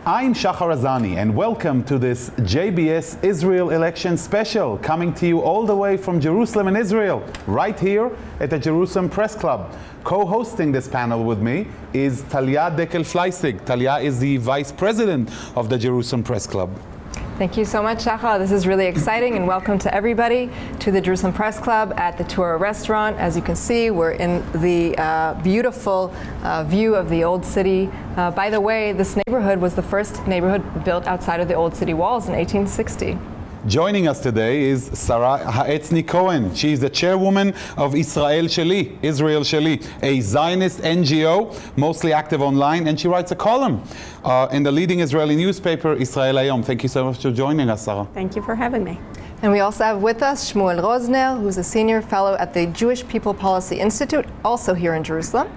I'm Shahar Azani, and welcome to this JBS Israel Election Special, coming to you all the way from Jerusalem in Israel, right here at the Jerusalem Press Club. Co-hosting this panel with me is Talia Dekel Fleissig. Talia is the Vice President of the Jerusalem Press Club. Thank you so much, Shahar. This is really exciting, and welcome to everybody to the Jerusalem Press Club at the Torah restaurant. As you can see, we're in the beautiful view of the Old City. By the way, this neighborhood was the first neighborhood built outside of the Old City walls in 1860. Joining us today is Haetzni-Cohen. She is the chairwoman of Sheli, a Zionist NGO, mostly active online, and she writes a column in the leading Israeli newspaper, Israel Hayom. Thank you so much for joining us, Sarah. Thank you for having me. And we also have with us Shmuel Rosner, who's a senior fellow at the Jewish People Policy Institute, also here in Jerusalem.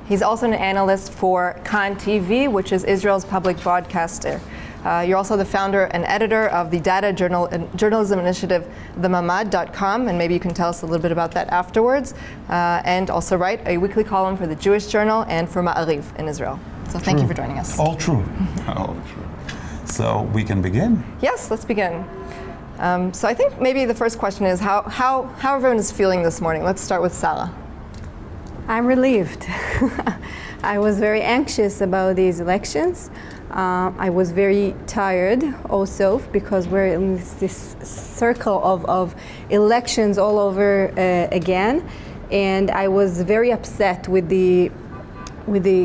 He's also an analyst for Kan TV, which is Israel's public broadcaster. You're also the founder and editor of the data journalism initiative, themamad.com, and maybe you can tell us a little bit about that afterwards, and also write a weekly column for the Jewish Journal and for Ma'ariv in Israel. So thank you for joining us. All true. All true. So we can begin? Yes, let's begin. So I think maybe the first question is how everyone is feeling this morning. Let's start with Sarah. I'm relieved. I was very anxious about these elections. I was very tired also because we're in this circle of elections all over again, and I was very upset with the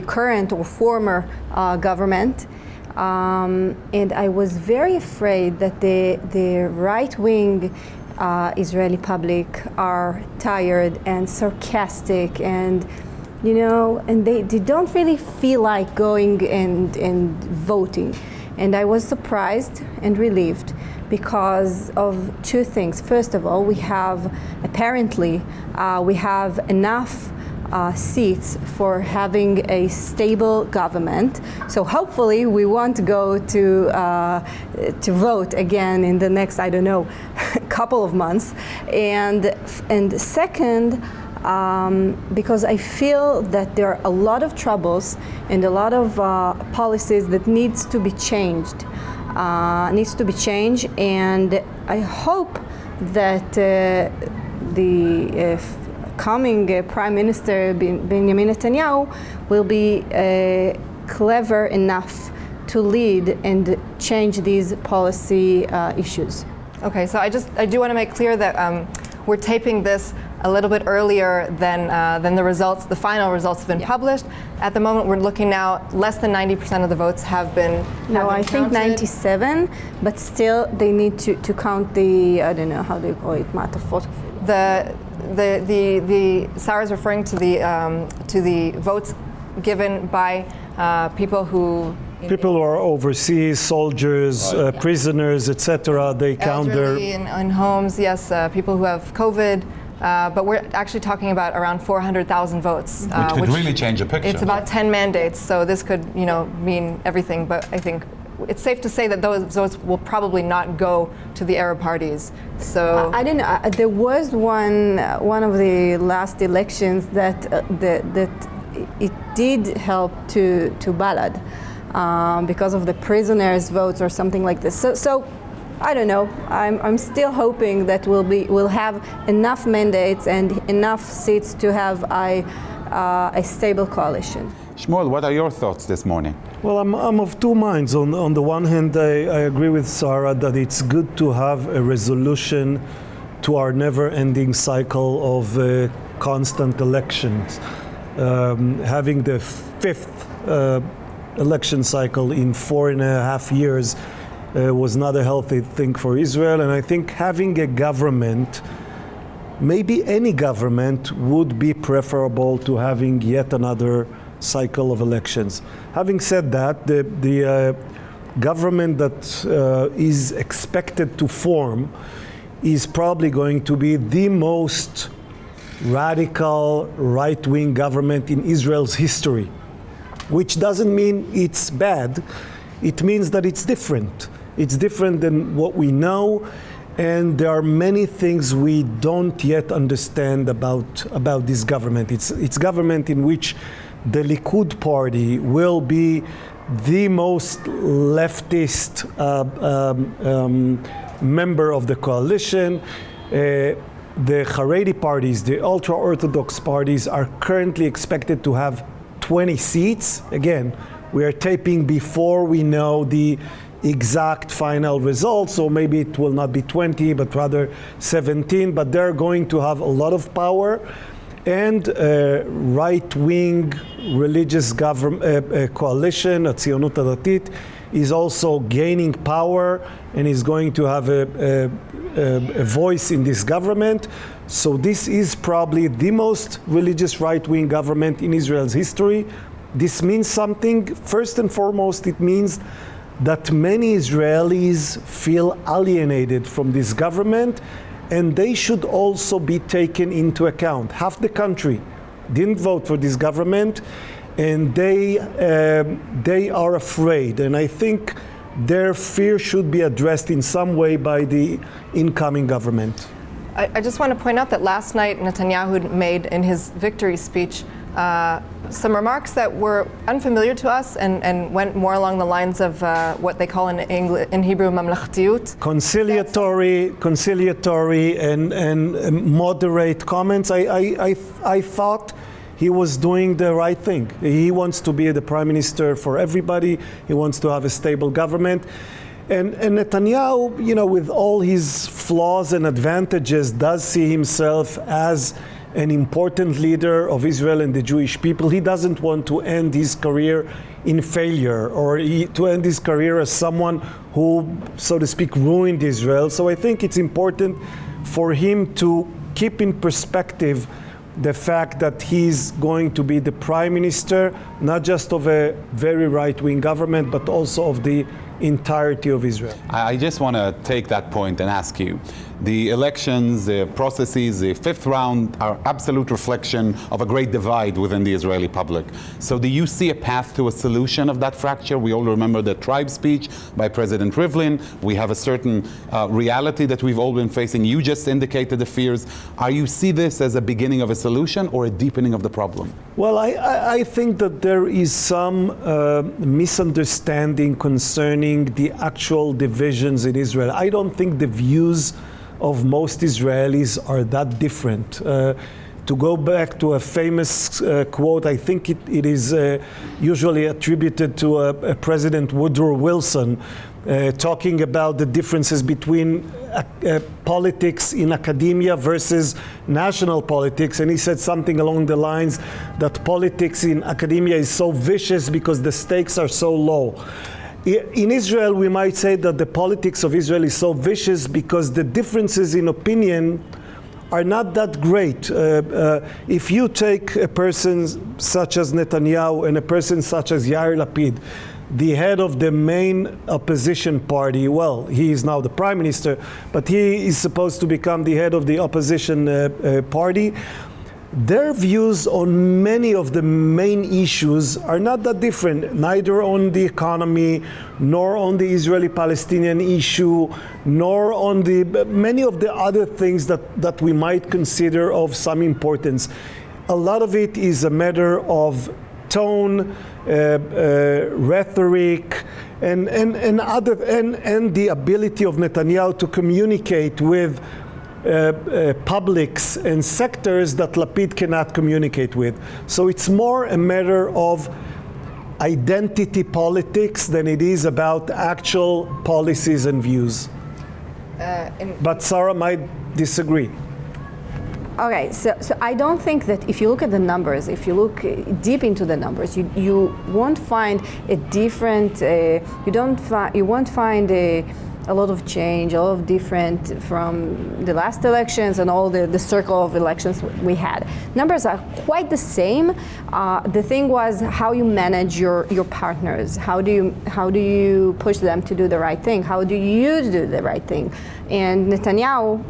current or former government, and I was very afraid that the right-wing Israeli public are tired and sarcastic, and and they don't really feel like going and voting. And I was surprised and relieved because of two things. First of all, we have enough seats for having a stable government. So hopefully we won't go to vote again in the next, couple of months. And second, because I feel that there are a lot of troubles and a lot of policies that needs to be changed, and I hope that the coming Prime Minister Benjamin Netanyahu will be clever enough to lead and change these policy issues. Okay, so I do want to make clear that we're taping this a little bit earlier than the results. The final results have been published. At the moment, we're looking now, less than 90% of the votes have been I think 97, but still they need to count the, I don't know, how do you call it, the Sarah is referring to the votes given by people who are overseas, soldiers, prisoners, etc. They count their in homes. Yes, people who have COVID. But we're actually talking about around 400,000 votes. Which could really change the picture. It's about 10 mandates, so this could, mean everything. But I think it's safe to say that those votes will probably not go to the Arab parties. So I don't know. There was one of the last elections that it did help to Balad because of the prisoners' votes or something like this. So I don't know. I'm still hoping that we'll have enough mandates and enough seats to have a stable coalition. Shmuel, what are your thoughts this morning? Well, I'm of two minds. On the one hand, I agree with Sarah that it's good to have a resolution to our never-ending cycle of constant elections. Having the fifth election cycle in 4.5 years was not a healthy thing for Israel. And I think having a government, maybe any government, would be preferable to having yet another cycle of elections. Having said that, the government that is expected to form is probably going to be the most radical right-wing government in Israel's history, which doesn't mean it's bad. It means that it's different. It's different than what we know, and there are many things we don't yet understand about this government. It's government in which the Likud party will be the most leftist member of the coalition. The Haredi parties, the Ultra-Orthodox parties, are currently expected to have 20 seats. Again, we are taping before we know the exact final results, so maybe it will not be 20, but rather 17, but they're going to have a lot of power. And right-wing religious coalition, Tzionut Hadatit, is also gaining power and is going to have a voice in this government. So this is probably the most religious right-wing government in Israel's history. This means something. First and foremost, it means that many Israelis feel alienated from this government, and they should also be taken into account. Half the country didn't vote for this government, and they are afraid. And I think their fear should be addressed in some way by the incoming government. I just want to point out that last night Netanyahu made in his victory speech some remarks that were unfamiliar to us and went more along the lines of what they call in Hebrew mamlachtiyut. Conciliatory and moderate comments. I thought he was doing the right thing. He wants to be the prime minister for everybody. He wants to have a stable government. And Netanyahu, you know, with all his flaws and advantages, does see himself as an important leader of Israel and the Jewish people. He doesn't want to end his career in failure, or to end his career as someone who, so to speak, ruined Israel. So I think it's important for him to keep in perspective the fact that he's going to be the prime minister, not just of a very right-wing government, but also of the entirety of Israel. I just want to take that point and ask you. The elections, the processes, the fifth round are absolute reflection of a great divide within the Israeli public. So do you see a path to a solution of that fracture? We all remember the tribe speech by President Rivlin. We have a certain reality that we've all been facing. You just indicated the fears. Are you see this as a beginning of a solution or a deepening of the problem? Well, I think that there is some misunderstanding concerning the actual divisions in Israel. I don't think the views of most Israelis are that different. To go back to a famous quote, I think it is usually attributed to President Woodrow Wilson, talking about the differences between politics in academia versus national politics. And he said something along the lines that politics in academia is so vicious because the stakes are so low. In Israel, we might say that the politics of Israel is so vicious because the differences in opinion are not that great. If you take a person such as Netanyahu and a person such as Yair Lapid, the head of the main opposition party, well, he is now the prime minister, but he is supposed to become the head of the opposition party. Their views on many of the main issues are not that different, neither on the economy, nor on the Israeli-Palestinian issue, nor on the many of the other things that we might consider of some importance. A lot of it is a matter of tone, rhetoric, and the ability of Netanyahu to communicate with publics and sectors that Lapid cannot communicate with. So it's more a matter of identity politics than it is about actual policies and views. But Sarah might disagree. Okay, so I don't think that if you look at the numbers, if you look deep into the numbers, you won't find a different. You won't find a lot of change, a lot of different from the last elections and all the circle of elections we had. Numbers are quite the same. The thing was how you manage your partners. How do you push them to do the right thing? How do you do the right thing? And Netanyahu,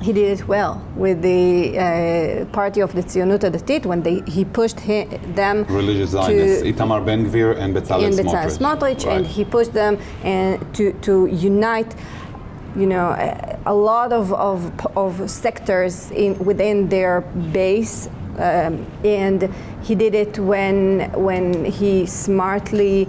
he did it well with the party of the Tzionut Datit when he pushed them religious Zionists, Itamar Ben-Gvir and Bezalel Smotrich. Right. And he pushed them to unite, a lot of sectors within their base. And he did it when he smartly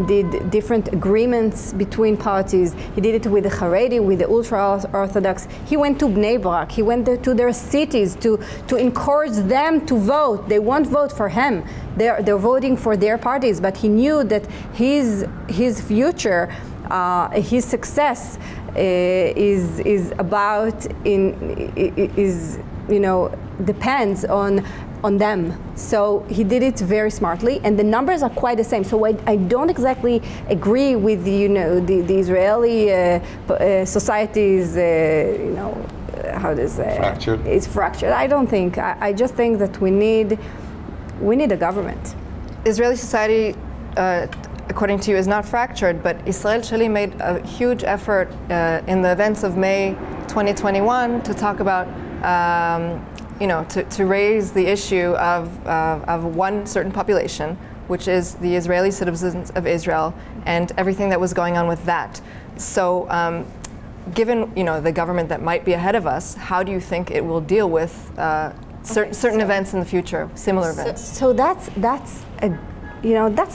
did different agreements between parties. He did it with the Haredi, with the Ultra-Orthodox. He went to Bnei Brak. He went to their cities to encourage them to vote. They won't vote for him. They're voting for their parties. But he knew that his future, his success depends on them. So he did it very smartly, and the numbers are quite the same. So I don't exactly agree with the Israeli society's how to say fractured. It's fractured. I don't think. I just think that we need a government. Israeli society, according to you, is not fractured, but Israel Sheli made a huge effort in the events of May 2021 to talk about, to raise the issue of one certain population, which is the Israeli citizens of Israel, and everything that was going on with that. So, given the government that might be ahead of us, how do you think it will deal with certain events in the future, similar events? So that's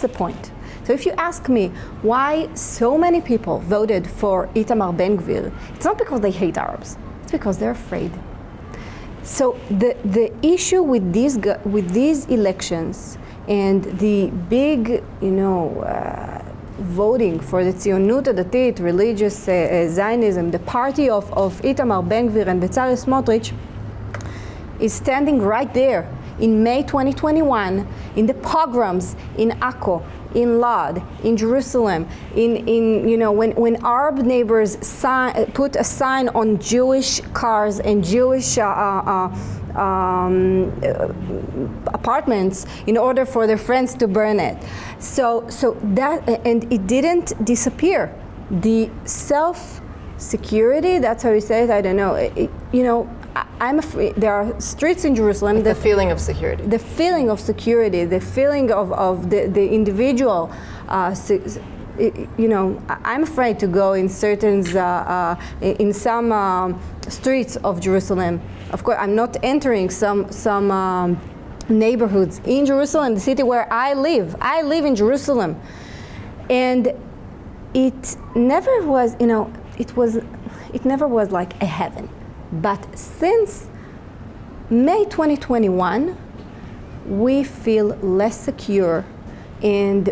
the point. So if you ask me why so many people voted for Itamar Ben-Gvir, it's not because they hate Arabs, it's because they're afraid. So the issue with these elections and the big, voting for the Tzionut Datit, religious Zionism, the party of Itamar Ben-Gvir and Bezalel Smotrich, is standing right there in May 2021 in the pogroms in Akko, in Lod, in Jerusalem, when Arab neighbors put a sign on Jewish cars and Jewish apartments in order for their friends to burn it. So that, and it didn't disappear. The self-security, that's how you say it, I don't know. I'm afraid there are streets in Jerusalem. The feeling of security. The feeling of security, the feeling of the individual. I'm afraid to go in in some streets of Jerusalem. Of course, I'm not entering some neighborhoods in Jerusalem, the city where I live. I live in Jerusalem, and it never was. It never was like a heaven. But since May 2021, we feel less secure, and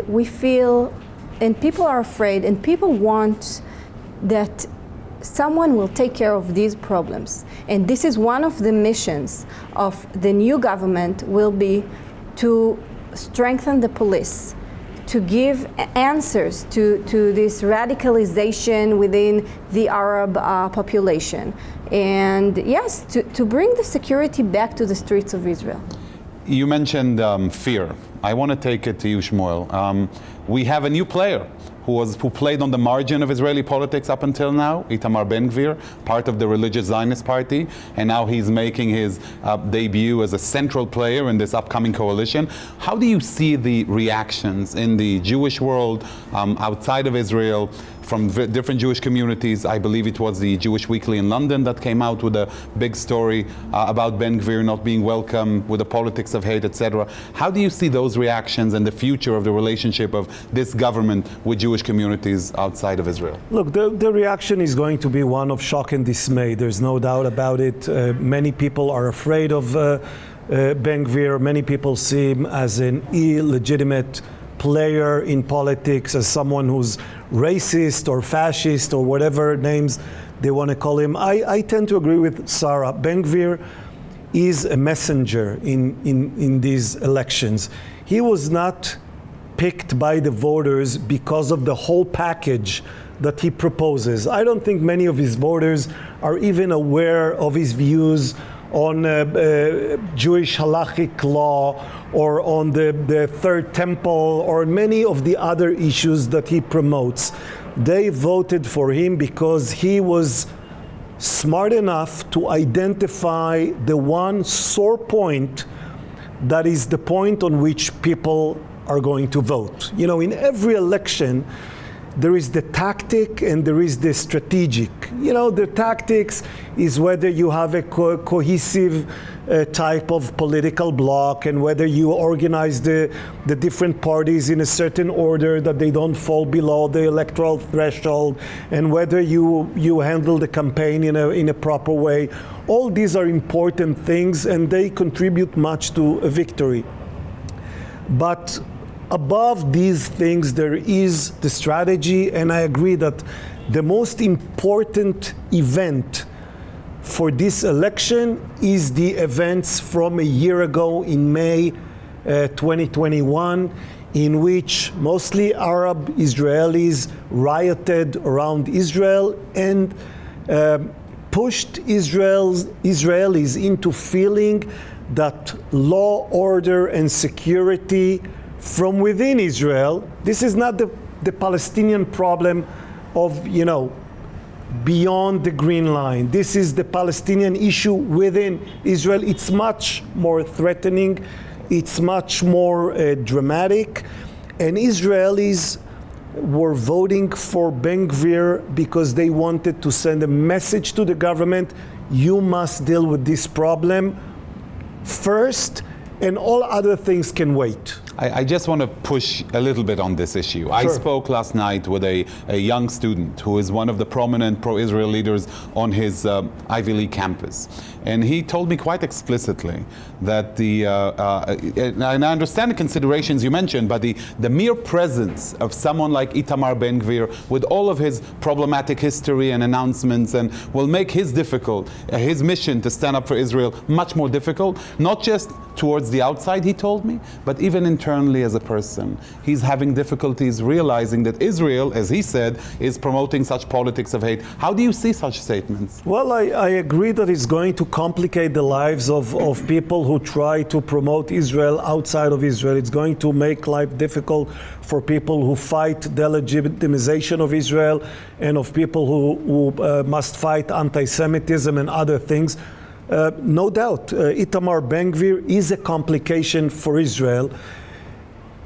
people are afraid, and people want that someone will take care of these problems. And this is one of the missions of the new government will be to strengthen the police, to give answers to this radicalization within the Arab population. And yes, to bring the security back to the streets of Israel. You mentioned fear. I want to take it to you, Shmuel. We have a new player who played on the margin of Israeli politics up until now, Itamar Ben-Gvir, part of the religious Zionist party, and now he's making his debut as a central player in this upcoming coalition. How do you see the reactions in the Jewish world, outside of Israel, from different Jewish communities? I believe it was the Jewish Weekly in London that came out with a big story about Ben-Gvir not being welcome with the politics of hate, etc. How do you see those reactions and the future of the relationship of this government with Jewish communities outside of Israel? Look, the reaction is going to be one of shock and dismay. There's no doubt about it. Many people are afraid of Ben-Gvir. Many people see him as an illegitimate player in politics, as someone who's racist or fascist or whatever names they want to call him. I tend to agree with Sarah. Ben-Gvir is a messenger in these elections. He was not picked by the voters because of the whole package that he proposes. I don't think many of his voters are even aware of his views on Jewish halachic law or on the Third Temple or many of the other issues that he promotes. They voted for him because he was smart enough to identify the one sore point that is the point on which people are going to vote. You know, in every election, there is the tactic and there is the strategic. You know, the tactics is whether you have a cohesive type of political bloc and whether you organize the different parties in a certain order that they don't fall below the electoral threshold, and whether you handle the campaign in a proper way. All these are important things and they contribute much to a victory. But above these things, there is the strategy, and I agree that the most important event for this election is the events from a year ago in May 2021, in which mostly Arab Israelis rioted around Israel and pushed Israelis into feeling that law, order, and security from within Israel, this is not the Palestinian problem of, you know, beyond the green line. This is the Palestinian issue within Israel. It's much more threatening. It's much more dramatic. And Israelis were voting for Ben-Gvir because they wanted to send a message to the government: you must deal with this problem first, and all other things can wait. I just want to push a little bit on this issue. Sure. I spoke last night with a young student who is one of the prominent pro-Israel leaders on his Ivy League campus. And he told me quite explicitly that and I understand the considerations you mentioned, but the mere presence of someone like Itamar Ben-Gvir with all of his problematic history and announcements and will make his mission to stand up for Israel much more difficult, not just towards the outside, he told me, but even internally as a person. He's having difficulties realizing that Israel, as he said, is promoting such politics of hate. How do you see such statements? Well, I agree that it's going to complicate the lives of people who try to promote Israel outside of Israel. It's going to make life difficult for people who fight the legitimization of Israel and of people who must fight anti-Semitism and other things. No doubt, Itamar Ben-Gvir is a complication for Israel,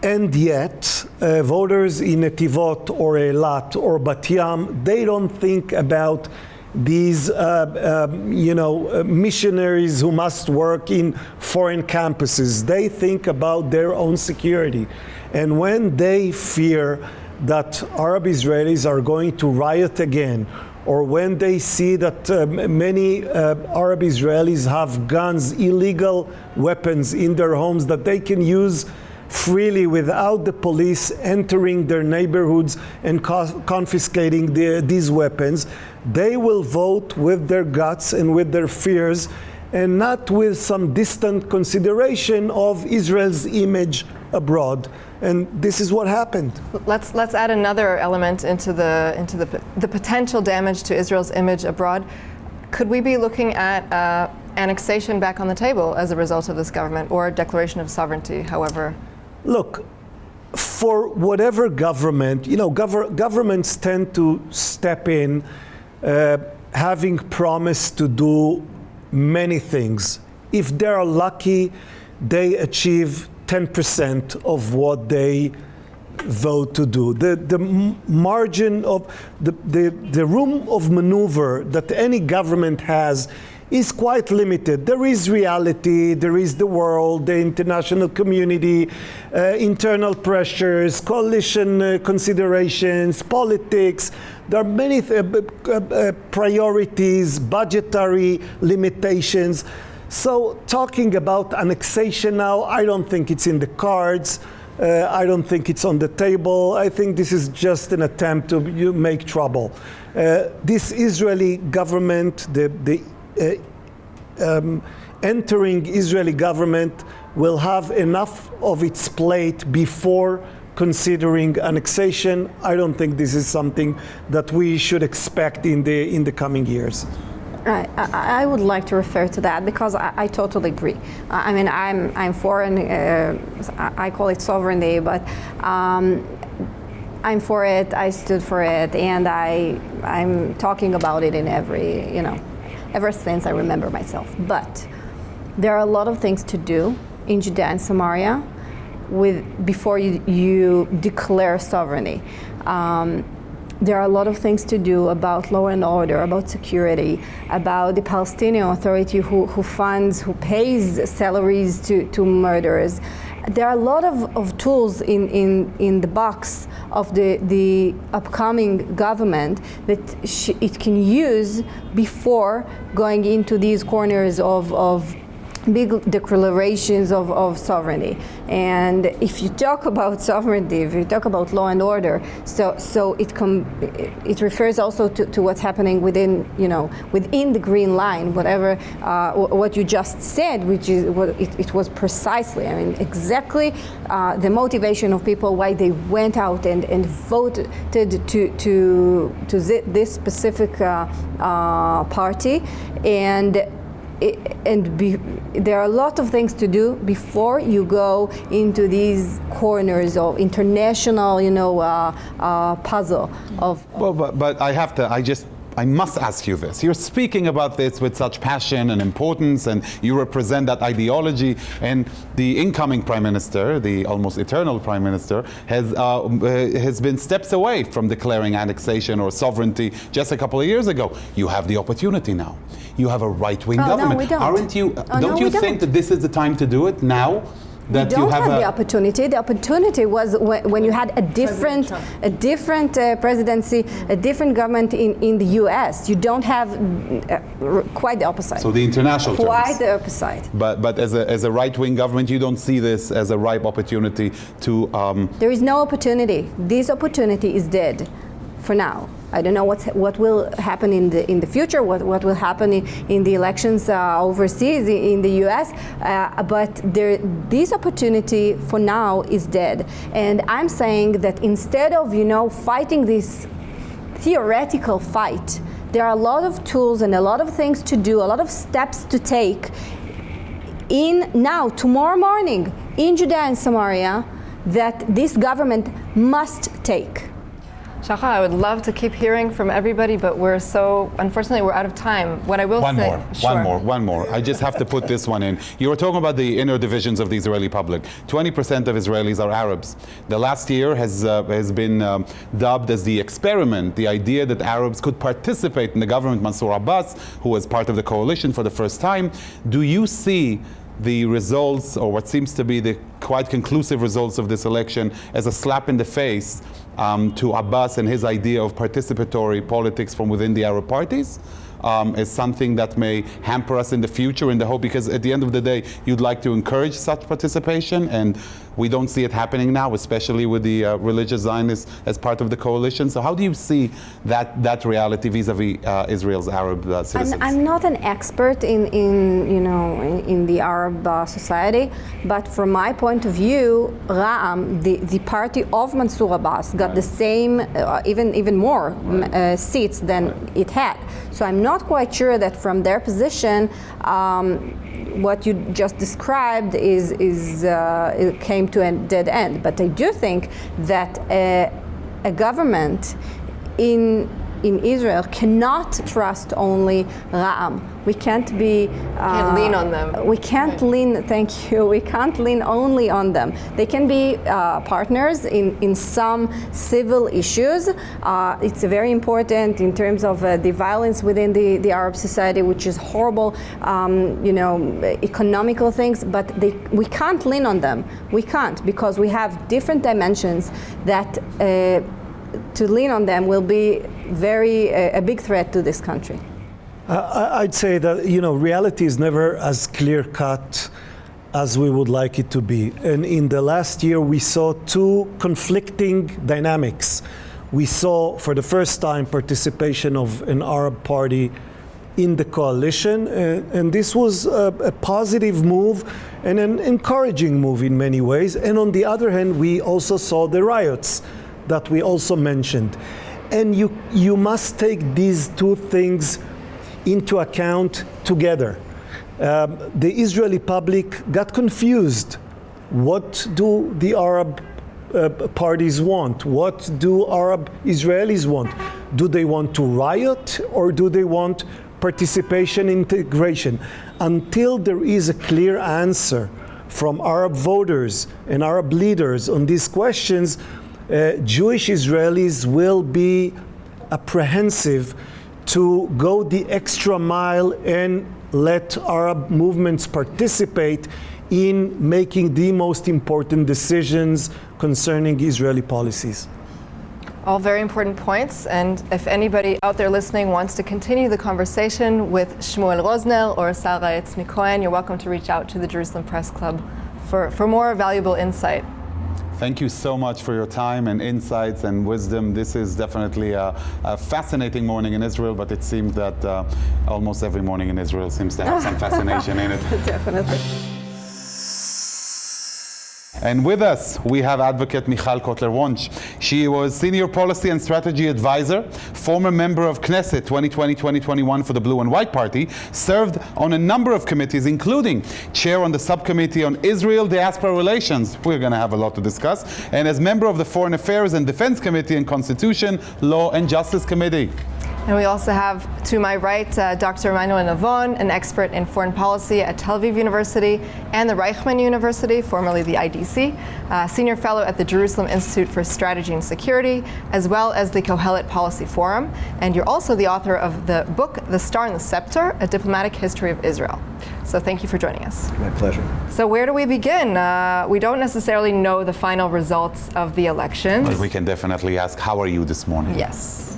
and yet voters in Netivot or Eilat or Bat Yam, they don't think about these missionaries who must work in foreign campuses. They think about their own security. And when they fear that Arab Israelis are going to riot again, or when they see that many Arab Israelis have guns, illegal weapons in their homes that they can use freely without the police entering their neighborhoods and confiscating these weapons, they will vote with their guts and with their fears, and not with some distant consideration of Israel's image abroad. And this is what happened. Let's add another element into the potential damage to Israel's image abroad. Could we be looking at annexation back on the table as a result of this government, or a declaration of sovereignty, however? Look, for whatever government, governments tend to step in having promised to do many things. If they are lucky, they achieve 10% of what they vote to do. The margin of the room of maneuver that any government has is quite limited. There is reality, there is the world, the international community, internal pressures, coalition considerations, politics. There are many priorities, budgetary limitations. So talking about annexation now, I don't think it's in the cards. I don't think it's on the table. I think this is just an attempt to make trouble. This Israeli government, the entering Israeli government will have enough of its plate before considering annexation. I don't think this is something that we should expect in the coming years. Right. I would like to refer to that because I totally agree. I mean, I'm for I call it sovereignty, but I'm for it. I stood for it, and I'm talking about it in every, ever since I remember myself. But there are a lot of things to do in Judea and Samaria before you declare sovereignty. There are a lot of things to do about law and order, about security, about the Palestinian Authority who funds, who pays salaries to murderers. There are a lot of tools in the box of the upcoming government that it can use before going into these corners of big declarations of sovereignty. And if you talk about sovereignty, if you talk about law and order, so it refers also to what's happening within the green line, whatever what you just said, which is what it was precisely. I mean, exactly the motivation of people why they went out and voted to this specific party, and there are a lot of things to do before you go into these corners of international, puzzle of. Well, but I must ask you this. You're speaking about this with such passion and importance, and you represent that ideology. And the incoming prime minister, the almost eternal prime minister, has been steps away from declaring annexation or sovereignty just a couple of years ago. You have the opportunity now. You have a right-wing government. No, we don't. Aren't you? Don't you think that this is the time to do it now? That you don't you have the opportunity. The opportunity was when you had a different presidency, a different government in the U.S. You don't have quite the opposite. So the international terms. Quite the opposite. But as a right-wing government, you don't see this as a ripe opportunity to. There is no opportunity. This opportunity is dead for now. I don't know what will happen in the future, what will happen in the elections overseas in the U.S. But this opportunity for now is dead. And I'm saying that instead of fighting this theoretical fight, there are a lot of tools and a lot of things to do, a lot of steps to take tomorrow morning in Judea and Samaria that this government must take. Shahar, I would love to keep hearing from everybody, but unfortunately, we're out of time. What I will say... One more. I just have to put this one in. You were talking about the inner divisions of the Israeli public. 20% of Israelis are Arabs. The last year has been dubbed as the experiment, the idea that Arabs could participate in the government. Mansour Abbas, who was part of the coalition for the first time. Do you see the results, or what seems to be the quite conclusive results of this election, as a slap in the face to Abbas and his idea of participatory politics from within the Arab parties? Is something that may hamper us in the future in the hope, because at the end of the day you'd like to encourage such participation, and we don't see it happening now, especially with the religious Zionists as part of the coalition. So how do you see that reality vis-a-vis Israel's Arab citizens? I'm not an expert in the Arab society, but from my point of view, Ra'am, the party of Mansour Abbas, got the same, even more seats than it had. So I'm not quite sure that from their position, what you just described it came to a dead end. But I do think that a government in Israel cannot trust only Ra'am. We can't lean on them. We can't lean. Thank you. We can't lean only on them. They can be partners in some civil issues. It's very important in terms of the violence within the Arab society, which is horrible. Economical things, but we can't lean on them. We can't, because we have different dimensions that. To lean on them will be a big threat to this country. I'd say that reality is never as clear-cut as we would like it to be. And in the last year, we saw two conflicting dynamics. We saw, for the first time, participation of an Arab party in the coalition, and this was a positive move and an encouraging move in many ways. And on the other hand, we also saw the riots that we also mentioned. And you must take these two things into account together. The Israeli public got confused. What do the Arab parties want? What do Arab Israelis want? Do they want to riot, or do they want participation, integration? Until there is a clear answer from Arab voters and Arab leaders on these questions, Jewish Israelis will be apprehensive to go the extra mile and let Arab movements participate in making the most important decisions concerning Israeli policies. All very important points, and if anybody out there listening wants to continue the conversation with Shmuel Rosner or Sarah Haetzni-Cohen, you're welcome to reach out to the Jerusalem Press Club for more valuable insight. Thank you so much for your time and insights and wisdom. This is definitely a fascinating morning in Israel, but it seems that almost every morning in Israel seems to have some fascination in it. Definitely. And with us, we have advocate Michal Cotler-Wunsh. She was Senior Policy and Strategy Advisor, former member of Knesset 2020-2021 for the Blue and White Party, served on a number of committees, including chair on the subcommittee on Israel-Diaspora Relations. We're going to have a lot to discuss. And as member of the Foreign Affairs and Defense Committee and Constitution, Law and Justice Committee. And we also have, to my right, Dr. Emmanuel Navon, an expert in foreign policy at Tel Aviv University and the Reichman University, formerly the IDC, senior fellow at the Jerusalem Institute for Strategy and Security, as well as the Kohelet Policy Forum. And you're also the author of the book, The Star and the Scepter, A Diplomatic History of Israel. So thank you for joining us. My pleasure. So where do we begin? We don't necessarily know the final results of the elections. But we can definitely ask, how are you this morning? Yes.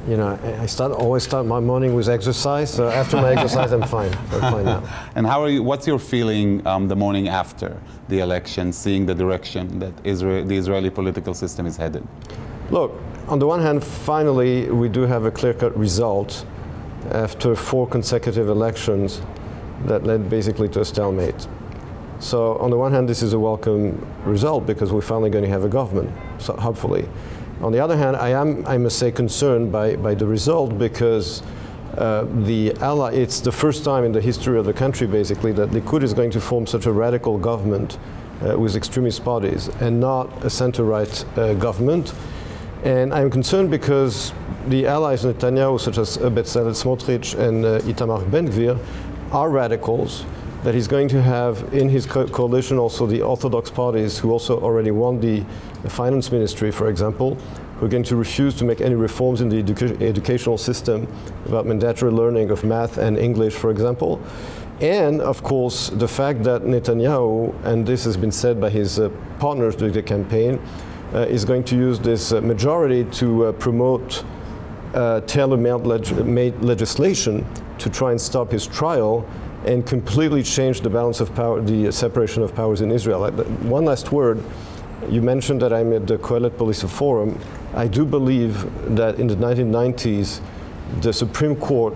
You know, I always start my morning with exercise. So after my exercise, I'm fine. I'm fine now. And how are you? What's your feeling the morning after the election, seeing the direction that the Israeli political system is headed? Look, on the one hand, finally, we do have a clear-cut result after 4 consecutive elections that led basically to a stalemate. So on the one hand, this is a welcome result because we're finally going to have a government, so hopefully. On the other hand, I must say, concerned by the result because it's the first time in the history of the country, basically, that Likud is going to form such a radical government with extremist parties and not a center-right government. And I'm concerned because the allies of Netanyahu, such as Bezalel Smotrich and Itamar Ben-Gvir, are radicals, that he's going to have in his coalition also the Orthodox parties who also already won the finance ministry, for example, who are going to refuse to make any reforms in the educational system about mandatory learning of math and English, for example. And, of course, the fact that Netanyahu, and this has been said by his partners during the campaign, is going to use this majority to promote tailor-made legislation to try and stop his trial and completely change the balance of power, the separation of powers in Israel. One last word. You mentioned that I'm at the Kohelet Policy Forum. I do believe that in the 1990s, the Supreme Court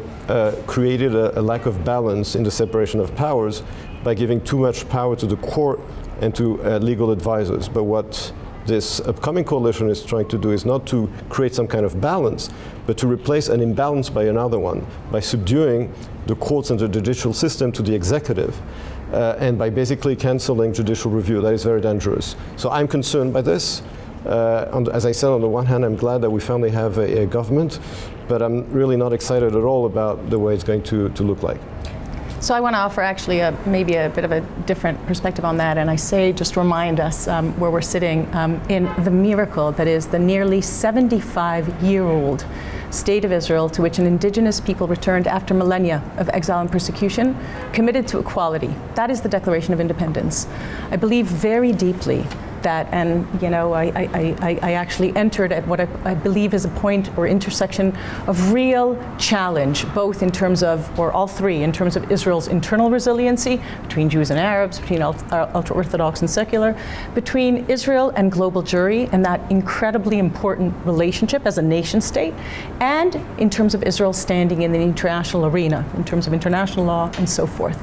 created a lack of balance in the separation of powers by giving too much power to the court and to legal advisors. But what this upcoming coalition is trying to do is not to create some kind of balance, but to replace an imbalance by another one, by subduing the courts and the judicial system to the executive, and by basically canceling judicial review. That is very dangerous. So I'm concerned by this. As I said, on the one hand, I'm glad that we finally have a government, but I'm really not excited at all about the way it's going to look like. So I want to offer actually maybe a bit of a different perspective on that, and I say just remind us where we're sitting in the miracle that is the nearly 75-year-old state of Israel, to which an indigenous people returned after millennia of exile and persecution, committed to equality. That is the Declaration of Independence. I believe very deeply that, and I actually entered at what I believe is a point or intersection of real challenge, both in terms of, or all three, in terms of Israel's internal resiliency between Jews and Arabs, between ultra-Orthodox and secular, between Israel and global Jewry and that incredibly important relationship as a nation state, and in terms of Israel's standing in the international arena, in terms of international law and so forth.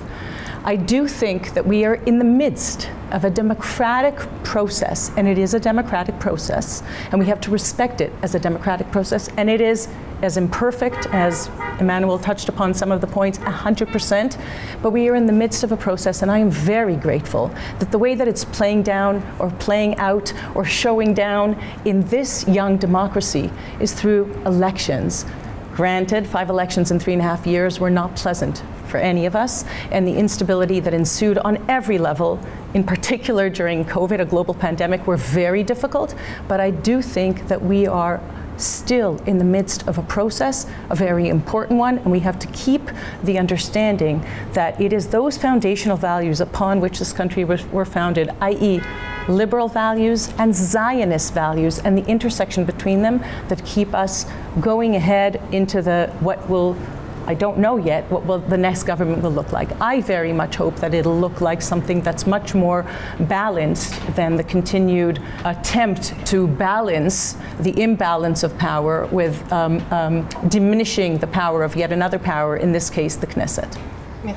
I do think that we are in the midst of a democratic process, and it is a democratic process, and we have to respect it as a democratic process, and it is as imperfect as Emmanuel touched upon some of the points, 100%, but we are in the midst of a process, and I am very grateful that the way that it's playing down or playing out or showing down in this young democracy is through elections. Granted, 5 elections in 3.5 years were not pleasant for any of us, and the instability that ensued on every level, in particular during COVID, a global pandemic, were very difficult. But I do think that we are still in the midst of a process, a very important one, and we have to keep the understanding that it is those foundational values upon which this country were founded, i.e. liberal values and Zionist values, and the intersection between them that keep us going ahead into I don't know yet what the next government will look like. I very much hope that it'll look like something that's much more balanced than the continued attempt to balance the imbalance of power with diminishing the power of yet another power, in this case, the Knesset.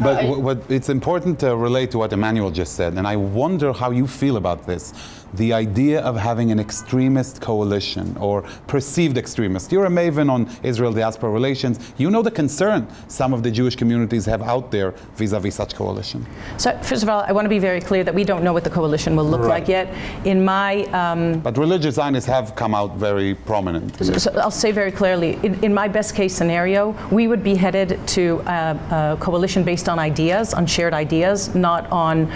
But what it's important to relate to what Emmanuel just said, and I wonder how you feel about this. The idea of having an extremist coalition or perceived extremist. You're a maven on Israel diaspora relations. You know the concern some of the Jewish communities have out there vis-a-vis such coalition. So first of all, I want to be very clear that we don't know what the coalition will look like yet. In my but religious Zionists have come out very prominent. So I'll say very clearly, in my best case scenario, we would be headed to a coalition based on ideas, on shared ideas, not on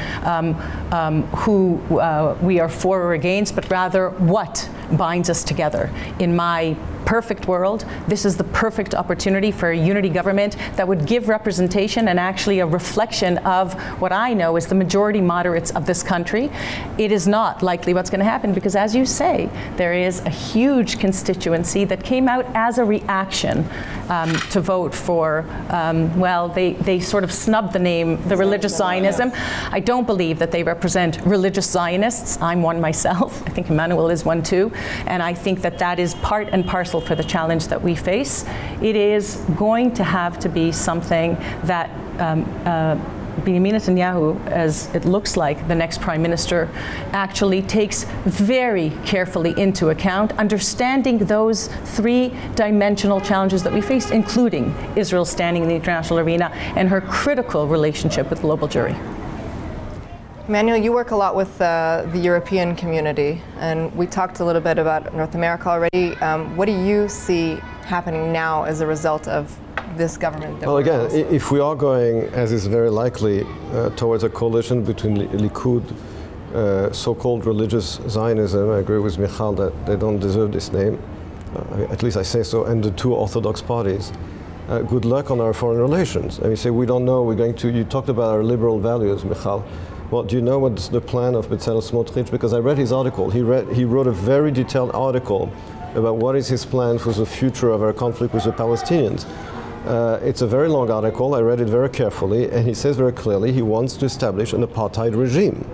who we are for or against, but rather what binds us together. In my perfect world, this is the perfect opportunity for a unity government that would give representation and actually a reflection of what I know is the majority moderates of this country. It is not likely what's going to happen because, as you say, there is a huge constituency that came out as a reaction to vote for, they sort of snubbed the name, the religious Zionism. I don't believe that they represent religious Zionists. I'm one myself. I think Emmanuel is one too. And I think that that is part and parcel for the challenge that we face. It is going to have to be something that Benjamin Netanyahu, as it looks like the next prime minister, actually takes very carefully into account, understanding those three-dimensional challenges that we face, including Israel's standing in the international arena and her critical relationship with global Jewry. Emmanuel, you work a lot with the European community, and we talked a little bit about North America already. What do you see happening now as a result of this government? Well, again, if we are going, as is very likely, towards a coalition between Likud, so-called religious Zionism, I agree with Michal that they don't deserve this name, at least I say so, and the two Orthodox parties. Good luck on our foreign relations. And we say we don't know, you talked about our liberal values, Michal. Well, do you know what's the plan of Bezalel Smotrich? Because I read his article. He wrote a very detailed article about what is his plan for the future of our conflict with the Palestinians. It's a very long article. I read it very carefully, and he says very clearly he wants to establish an apartheid regime,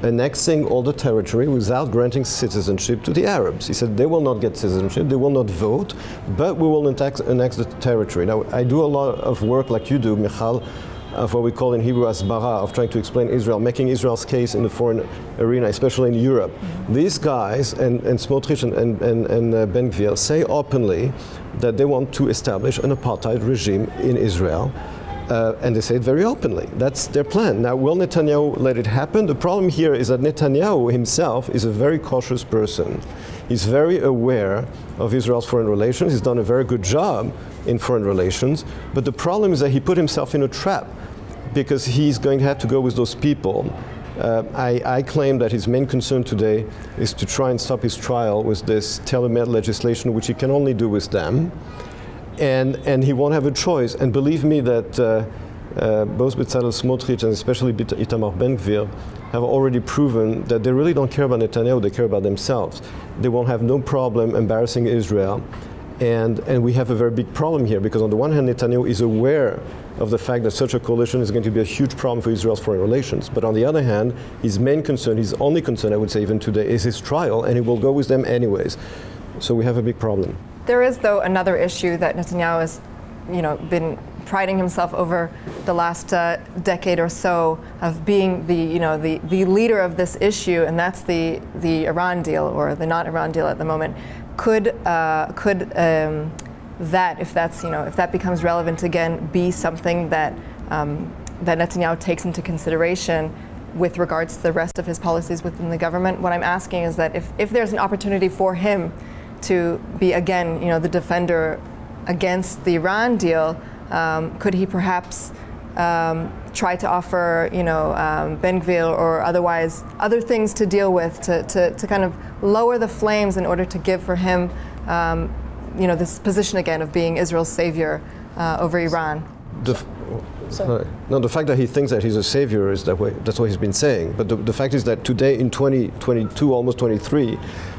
annexing all the territory without granting citizenship to the Arabs. He said they will not get citizenship, they will not vote, but we will annex the territory. Now, I do a lot of work like you do, Michal, of what we call in Hebrew asbara, of trying to explain Israel, making Israel's case in the foreign arena, especially in Europe. These guys, and Smotrich and Ben Gvir, say openly that they want to establish an apartheid regime in Israel. And they say it very openly. That's their plan. Now, will Netanyahu let it happen? The problem here is that Netanyahu himself is a very cautious person. He's very aware of Israel's foreign relations. He's done a very good job in foreign relations. But the problem is that he put himself in a trap because he's going to have to go with those people. I claim that his main concern today is to try and stop his trial with this telemed legislation, which he can only do with them. And he won't have a choice. And believe me that both Bezalel Smotrich and especially Itamar Ben-Gvir have already proven that they really don't care about Netanyahu, they care about themselves. They won't have no problem embarrassing Israel. And we have a very big problem here, because on the one hand, Netanyahu is aware of the fact that such a coalition is going to be a huge problem for Israel's foreign relations. But on the other hand, his main concern, his only concern, I would say even today, is his trial, and he will go with them anyways. So we have a big problem. There is, though, another issue that Netanyahu has, been priding himself over the last decade or so of being the leader of this issue, and that's the Iran deal, or the not Iran deal at the moment. Could that, if that becomes relevant again, be something that that Netanyahu takes into consideration with regards to the rest of his policies within the government? What I'm asking is that if there's an opportunity for him to be again, the defender against the Iran deal, could he perhaps try to offer, Ben-Gvir or otherwise other things to deal with to kind of lower the flames in order to give for him, this position again of being Israel's savior over Iran? No, the fact that he thinks that he's a savior is that way. That's what he's been saying. But the fact is that today, in 2022, almost 23,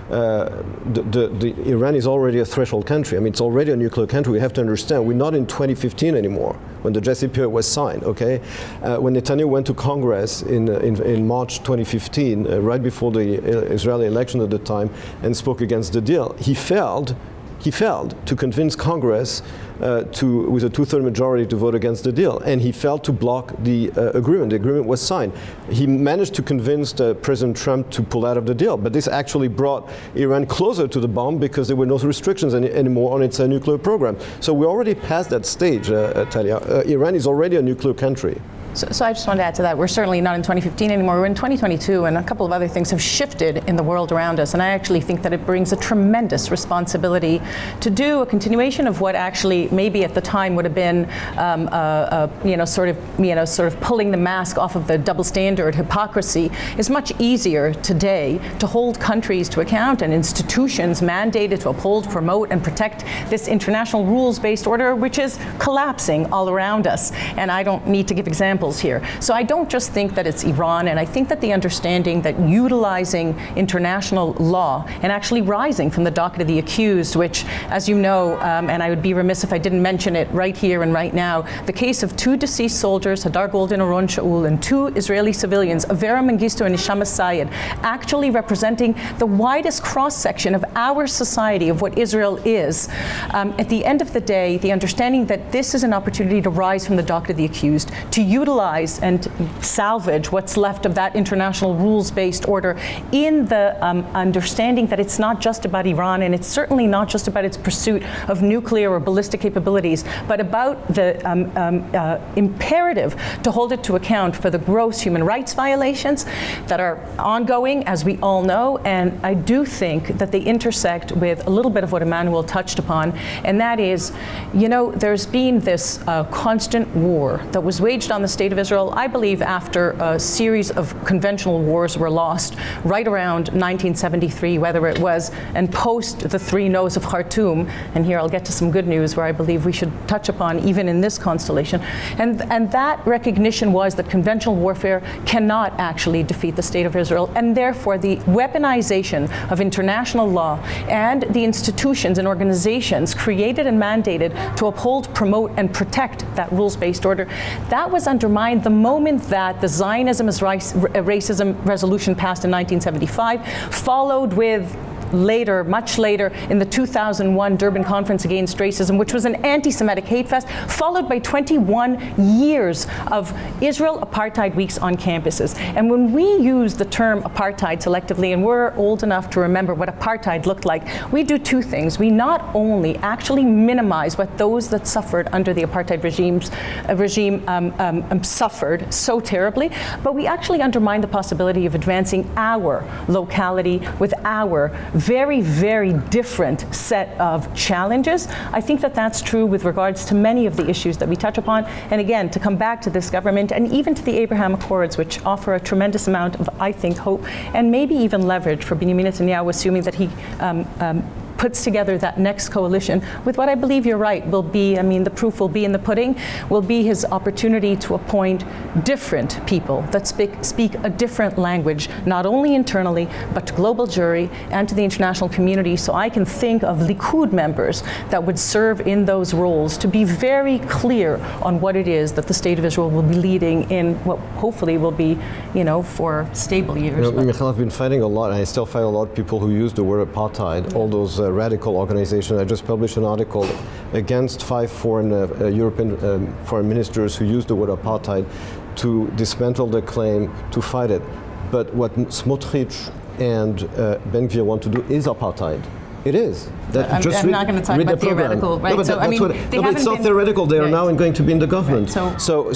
Iran is already a threshold country. I mean, it's already a nuclear country. We have to understand we're not in 2015 anymore when the JCPOA was signed. Okay, when Netanyahu went to Congress in March 2015, right before the Israeli election at the time, and spoke against the deal, he failed to convince Congress with a two-thirds majority to vote against the deal, and he failed to block the agreement. The agreement was signed. He managed to convince President Trump to pull out of the deal, but this actually brought Iran closer to the bomb because there were no restrictions anymore on its nuclear program. So we're already past that stage, Talia. Iran is already a nuclear country. So I just wanted to add to that. We're certainly not in 2015 anymore. We're in 2022, and a couple of other things have shifted in the world around us. And I actually think that it brings a tremendous responsibility to do a continuation of what actually maybe at the time would have been, sort of pulling the mask off of the double standard hypocrisy. Is much easier today to hold countries to account and institutions mandated to uphold, promote, and protect this international rules-based order, which is collapsing all around us. And I don't need to give examples here. So I don't just think that it's Iran, and I think that the understanding that utilizing international law and actually rising from the docket of the accused, which, as you know, and I would be remiss if I didn't mention it right here and right now, the case of two deceased soldiers, Hadar Goldin and Oron Shaul, and two Israeli civilians, Avera Mengistu and Nishama Sayed, actually representing the widest cross-section of our society of what Israel is. At the end of the day, the understanding that this is an opportunity to rise from the docket of the accused, to utilize and salvage what's left of that international rules-based order in the understanding that it's not just about Iran, and it's certainly not just about its pursuit of nuclear or ballistic capabilities, but about the imperative to hold it to account for the gross human rights violations that are ongoing, as we all know. And I do think that they intersect with a little bit of what Emmanuel touched upon, and that is, there's been this constant war that was waged on the state of Israel, I believe, after a series of conventional wars were lost right around 1973, whether it was and post the 3 no's of Khartoum, and here I'll get to some good news where I believe we should touch upon even in this constellation, and that recognition was that conventional warfare cannot actually defeat the state of Israel, and therefore the weaponization of international law and the institutions and organizations created and mandated to uphold, promote, and protect that rules-based order, that was undermined the moment that the Zionism is racism resolution passed in 1975, followed with later, much later, in the 2001 Durban Conference Against Racism, which was an anti-Semitic hate fest, followed by 21 years of Israel apartheid weeks on campuses. And when we use the term apartheid selectively, and we're old enough to remember what apartheid looked like, we do two things. We not only actually minimize what those that suffered under the apartheid regime suffered so terribly, but we actually undermine the possibility of advancing our locality with our very, very different set of challenges. I think that that's true with regards to many of the issues that we touch upon. And again, to come back to this government and even to the Abraham Accords, which offer a tremendous amount of, I think, hope and maybe even leverage for Benjamin Netanyahu, assuming that he puts together that next coalition with what I believe you're right will be, I mean, the proof will be in the pudding, will be his opportunity to appoint different people that speak a different language, not only internally, but to global jury and to the international community. So I can think of Likud members that would serve in those roles to be very clear on what it is that the State of Israel will be leading in what hopefully will be, for stable years. Michal, I've been fighting a lot, and I still fight a lot of people who use the word apartheid, all those radical organizations. I just published an article against 5 foreign European foreign ministers who use the word apartheid to dismantle the claim, to fight it. But what Smotrich and Ben Gvir want to do is apartheid. It is. I'm not going to talk about theoretical, right? No, but it's not theoretical. They are now going to be in the government. Right. So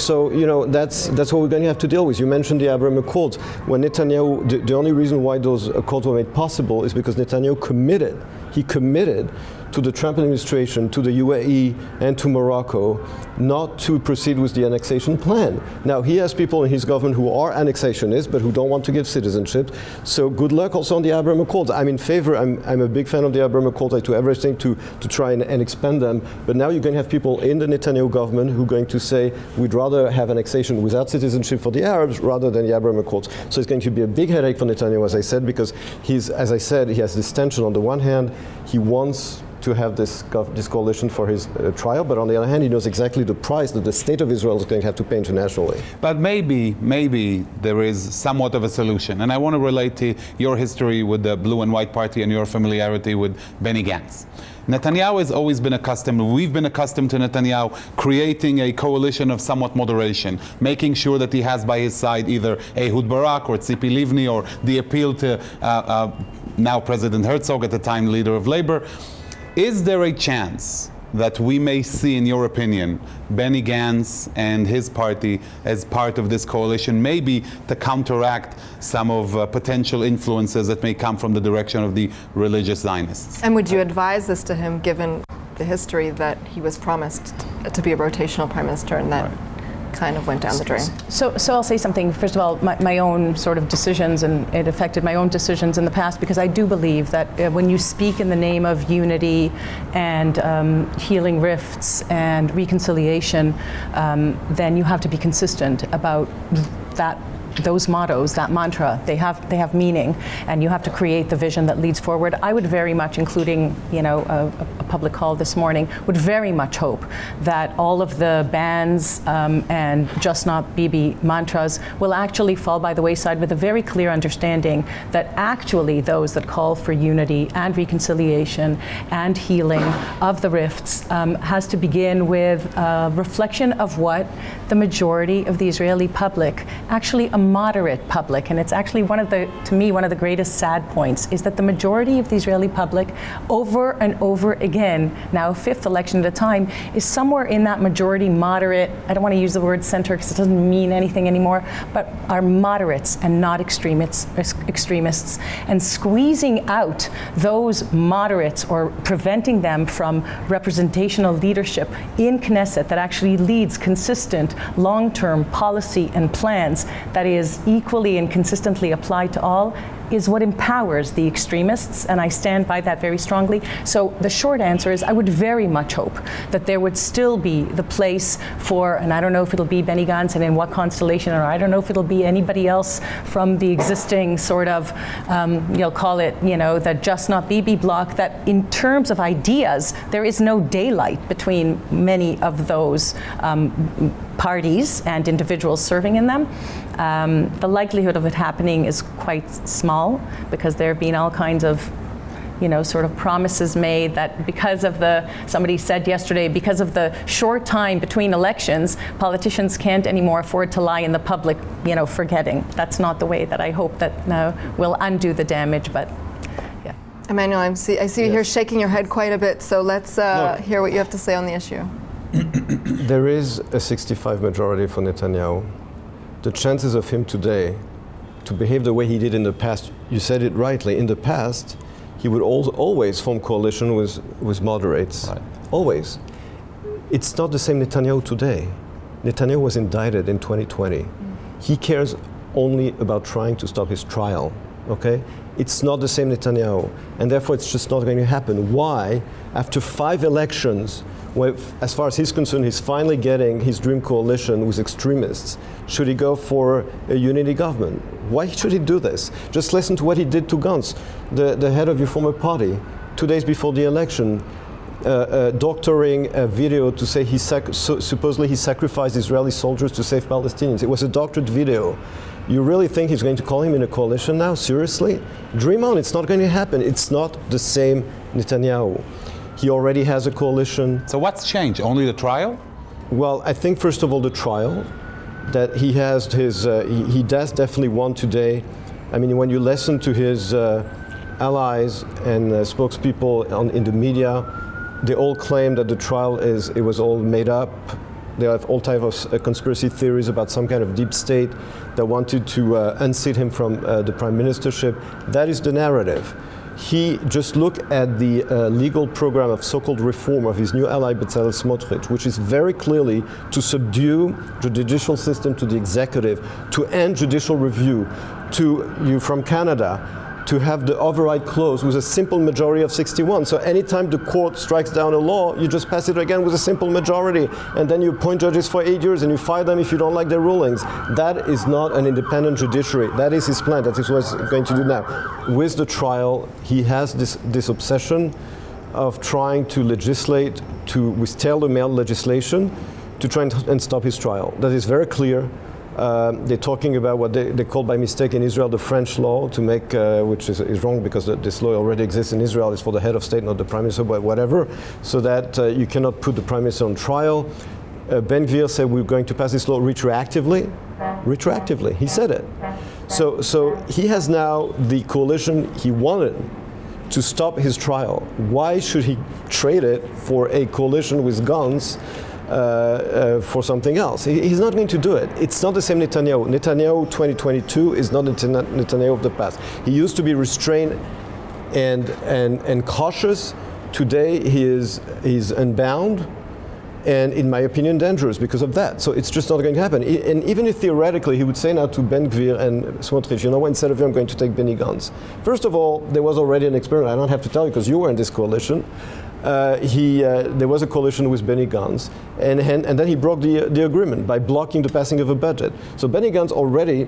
that's what we're going to have to deal with. You mentioned the Abraham Accords. When Netanyahu, the only reason why those accords were made possible is because Netanyahu committed. He committed to the Trump administration, to the UAE, and to Morocco, not to proceed with the annexation plan. Now, he has people in his government who are annexationists, but who don't want to give citizenship. So good luck also on the Abraham Accords. I'm in favor, I'm a big fan of the Abraham Accords. I do everything to try and expand them. But now you're going to have people in the Netanyahu government who are going to say, we'd rather have annexation without citizenship for the Arabs rather than the Abraham Accords. So it's going to be a big headache for Netanyahu, as I said, because as I said, he has this tension. On the one hand, he wants to have this coalition for his trial, but on the other hand, he knows exactly the price that the State of Israel is going to have to pay internationally. But maybe there is somewhat of a solution. And I want to relate to your history with the Blue and White Party and your familiarity with Benny Gantz. Netanyahu has always been accustomed, we've been accustomed to Netanyahu creating a coalition of somewhat moderation, making sure that he has by his side either Ehud Barak or Tzipi Livni or the appeal to now President Herzog, at the time leader of Labor. Is there a chance that we may see, in your opinion, Benny Gantz and his party as part of this coalition, maybe to counteract some of potential influences that may come from the direction of the religious Zionists? And would you advise this to him, given the history that he was promised to be a rotational prime minister and that kind of went down the drain? So I'll say something. First of all, my own sort of decisions, and it affected my own decisions in the past, because I do believe that when you speak in the name of unity and healing rifts and reconciliation, then you have to be consistent about those mottos, that mantra. They have meaning, and you have to create the vision that leads forward. I would very much, including a public call this morning, would very much hope that all of the bans and just not Bibi mantras will actually fall by the wayside, with a very clear understanding that actually those that call for unity and reconciliation and healing of the rifts has to begin with a reflection of what the majority of the Israeli public, actually a moderate public, and it's actually to me one of the greatest sad points, is that the majority of the Israeli public over and over again, now 5th election at a time, is somewhere in that majority moderate, I don't want to use the word center because it doesn't mean anything anymore, but are moderates and not extremists, and squeezing out those moderates or preventing them from representational leadership in Knesset that actually leads consistent long-term policy and plans that is equally and consistently applied to all, is what empowers the extremists, and I stand by that very strongly. So the short answer is I would very much hope that there would still be the place for, and I don't know if it'll be Benny Gantz and in what constellation, or I don't know if it'll be anybody else from the existing sort of, you'll call it, the Just Not Bibi bloc, that in terms of ideas, there is no daylight between many of those parties and individuals serving in them. The likelihood of it happening is quite small, because there have been all kinds of sort of promises made that because of somebody said yesterday, because of the short time between elections, politicians can't anymore afford to lie in the public, forgetting. That's not the way that I hope that will undo the damage, but yeah. Emmanuel, I see you here shaking your head quite a bit, so let's hear what you have to say on the issue. There is a 65 majority for Netanyahu. The chances of him today to behave the way he did in the past, you said it rightly, in the past, he would always form coalition with moderates. Right. Always. It's not the same Netanyahu today. Netanyahu was indicted in 2020. He cares only about trying to stop his trial, okay? it's not the same Netanyahu. And therefore, it's just not going to happen. Why? After 5 elections, where, as far as he's concerned, he's finally getting his dream coalition with extremists, should he go for a unity government? Why should he do this? Just listen to what he did to Gantz, the head of your former party, 2 days before the election, doctoring a video to say supposedly he sacrificed Israeli soldiers to save Palestinians. It was a doctored video. You really think he's going to call him in a coalition now? Seriously? Dream on, it's not going to happen. It's not the same Netanyahu. He already has a coalition. So what's changed? Only the trial? Well, I think first of all the trial, that he has his, he does definitely want today. I mean, when you listen to his allies and spokespeople in the media, they all claim that the trial it was all made up. They have all types of conspiracy theories about some kind of deep state that wanted to unseat him from the prime ministership. That is the narrative. He just look at the legal program of so-called reform of his new ally Bezalel Smotrich, which is very clearly to subdue the judicial system to the executive, to end judicial review, to you from Canada, to have the override clause with a simple majority of 61. So anytime the court strikes down a law, you just pass it again with a simple majority, and then you appoint judges for 8 years and you fire them if you don't like their rulings. That is not an independent judiciary. That is his plan. That is what he's going to do now. With the trial, he has this obsession of trying to legislate with tailor-made legislation to try and stop his trial. That is very clear. They're talking about what they call by mistake in Israel the French law, to make, which is wrong because this law already exists in Israel. It's for the head of state, not the prime minister, but whatever, so that you cannot put the prime minister on trial. Ben Gvir said we're going to pass this law retroactively. Retroactively, he said it. So he has now the coalition he wanted to stop his trial. Why should he trade it for a coalition with guns? For something else. He's not going to do it. It's not the same Netanyahu. Netanyahu 2022 is not Netanyahu of the past. He used to be restrained and cautious. Today he's unbound and, in my opinion, dangerous because of that. So it's just not going to happen. And even if theoretically he would say now to Ben Gvir and Smotrich, you know what, instead of you I'm going to take Benny Gantz. First of all, there was already an experiment. I don't have to tell you because you were in this coalition. There was a coalition with Benny Gantz, and then he broke the agreement by blocking the passing of a budget. So Benny Gantz already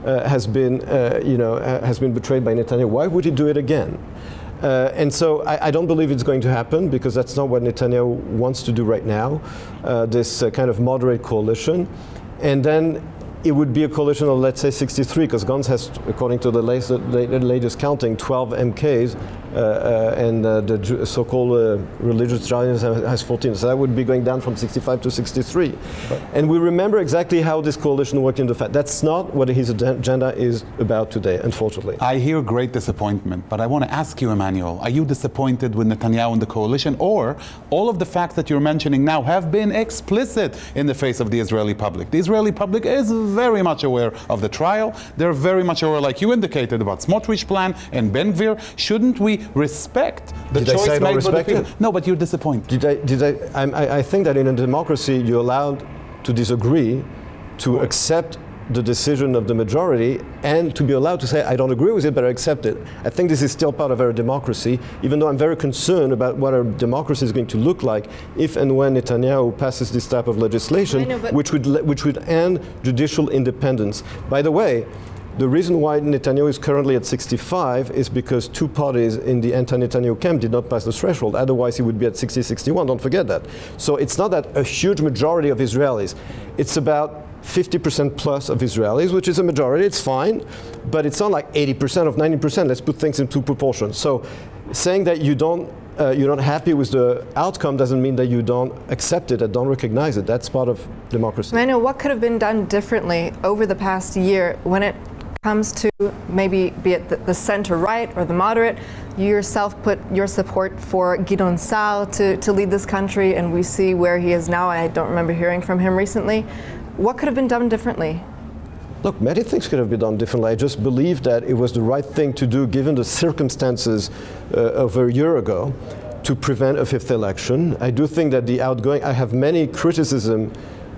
has been betrayed by Netanyahu. Why would he do it again? And so I don't believe it's going to happen because that's not what Netanyahu wants to do right now. This kind of moderate coalition, and then it would be a coalition of, let's say, 63, because Gantz has, according to the latest counting, 12 MKs, and the so-called religious Zionism has 14. So that would be going down from 65 to 63. And we remember exactly how this coalition worked in the fact. That's not what his agenda is about today, unfortunately. I hear great disappointment, but I want to ask you, Emmanuel, are you disappointed with Netanyahu and the coalition, or all of the facts that you're mentioning now have been explicit in the face of the Israeli public? The Israeli public is very much aware of the trial. They're very much aware, like you indicated, about Smotrich plan and Ben Gvir. Shouldn't we respect the choice made by the people? No, but you're disappointed. I think that in a democracy you're allowed to disagree, to accept the decision of the majority, and to be allowed to say, I don't agree with it, but I accept it. I think this is still part of our democracy, even though I'm very concerned about what our democracy is going to look like if and when Netanyahu passes this type of legislation, which would end judicial independence. By the way, the reason why Netanyahu is currently at 65 is because two parties in the anti-Netanyahu camp did not pass the threshold. Otherwise, he would be at 60-61. Don't forget that. So it's not that a huge majority of Israelis. It's about 50% plus of Israelis, which is a majority. It's fine, but it's not like 80% of 90%. Let's put things into proportion. So saying that you're not happy with the outcome doesn't mean that you don't accept it and don't recognize it. That's part of democracy. Emmanuel, what could have been done differently over the past year when it comes to maybe be it the center-right or the moderate? You yourself put your support for Gideon Sa'ar to lead this country, and we see where he is now. I don't remember hearing from him recently. What could have been done differently? Look, many things could have been done differently. I just believe that it was the right thing to do given the circumstances over a year ago to prevent a fifth election. I do think that I have many criticism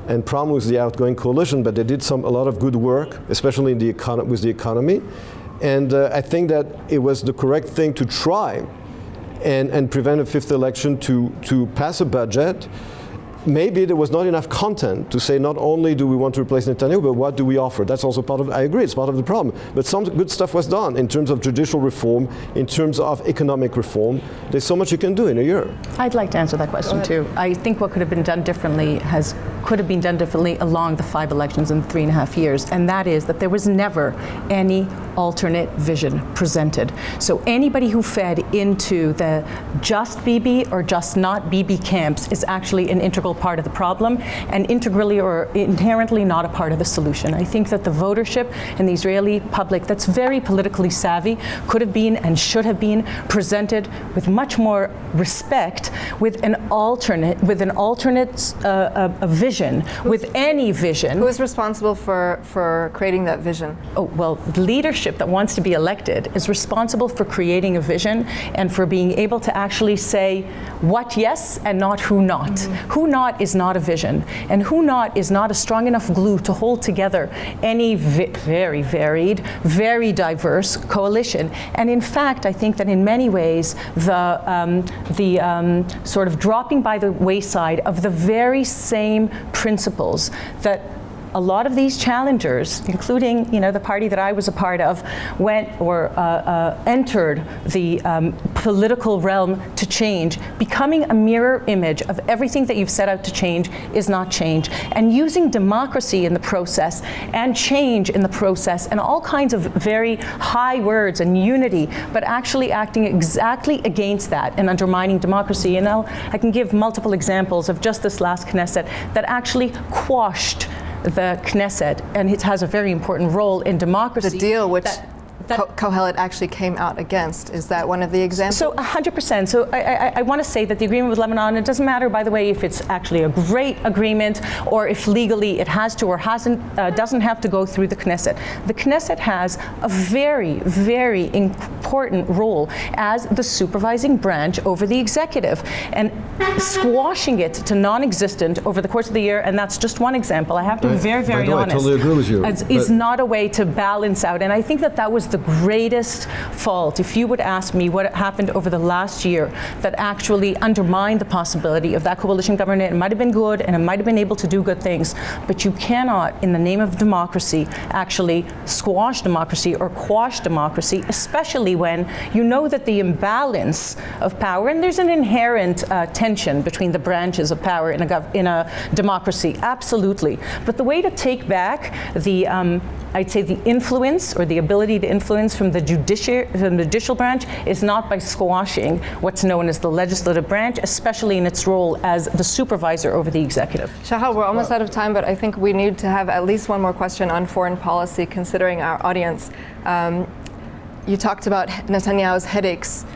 and problem with the outgoing coalition, but they did a lot of good work, especially with the economy. And I think that it was the correct thing to try and prevent a fifth election to pass a budget. Maybe there was not enough content to say not only do we want to replace Netanyahu, but what do we offer? That's also part of, I agree, it's part of the problem. But some good stuff was done in terms of judicial reform, in terms of economic reform. There's so much you can do in a year. I'd like to answer that question too. I think what could have been done differently could have been done differently along the 5 elections in 3.5 years, and that is that there was never any alternate vision presented. So anybody who fed into the just Bibi or just not Bibi camps is actually an integral part of the problem and integrally or inherently not a part of the solution. I think that the votership in the Israeli public that's very politically savvy could have been and should have been presented with much more respect, with an alternate vision, with any vision. Who is responsible for creating that vision? Oh, well, leadership that wants to be elected is responsible for creating a vision and for being able to actually say what yes and not who not. Mm-hmm. Who not is not a vision, and who not is not a strong enough glue to hold together any very varied, very diverse coalition. And in fact, I think that in many ways, the sort of dropping by the wayside of the very same principles that a lot of these challengers, including the party that I was a part of, went or entered the political realm to change, becoming a mirror image of everything that you've set out to change is not change, and using democracy in the process and change in the process and all kinds of very high words and unity, but actually acting exactly against that and undermining democracy. And I can give multiple examples of just this last Knesset that actually quashed the Knesset, and it has a very important role in democracy. The deal which Kohelet actually came out against. Is that one of the examples? So 100%. So I want to say that the agreement with Lebanon, it doesn't matter, by the way, if it's actually a great agreement or if legally it has to or doesn't have to go through the Knesset. The Knesset has a very, very important role as the supervising branch over the executive, and squashing it to non-existent over the course of the year, and that's just one example. I have to be very, very honest. I totally agree with you. Is not a way to balance out, and I think that was the greatest fault, if you would ask me what happened over the last year that actually undermined the possibility of that coalition government. It might have been good and it might have been able to do good things, but you cannot, in the name of democracy, actually squash democracy or quash democracy, especially when you know that the imbalance of power, and there's an inherent tension between the branches of power in a democracy, absolutely. But the way to take back the I'd say the influence or the ability to influence from the judicial branch is not by squashing what's known as the legislative branch, especially in its role as the supervisor over the executive. Shahar, we're almost out of time, but I think we need to have at least one more question on foreign policy, considering our audience. You talked about Netanyahu's headaches.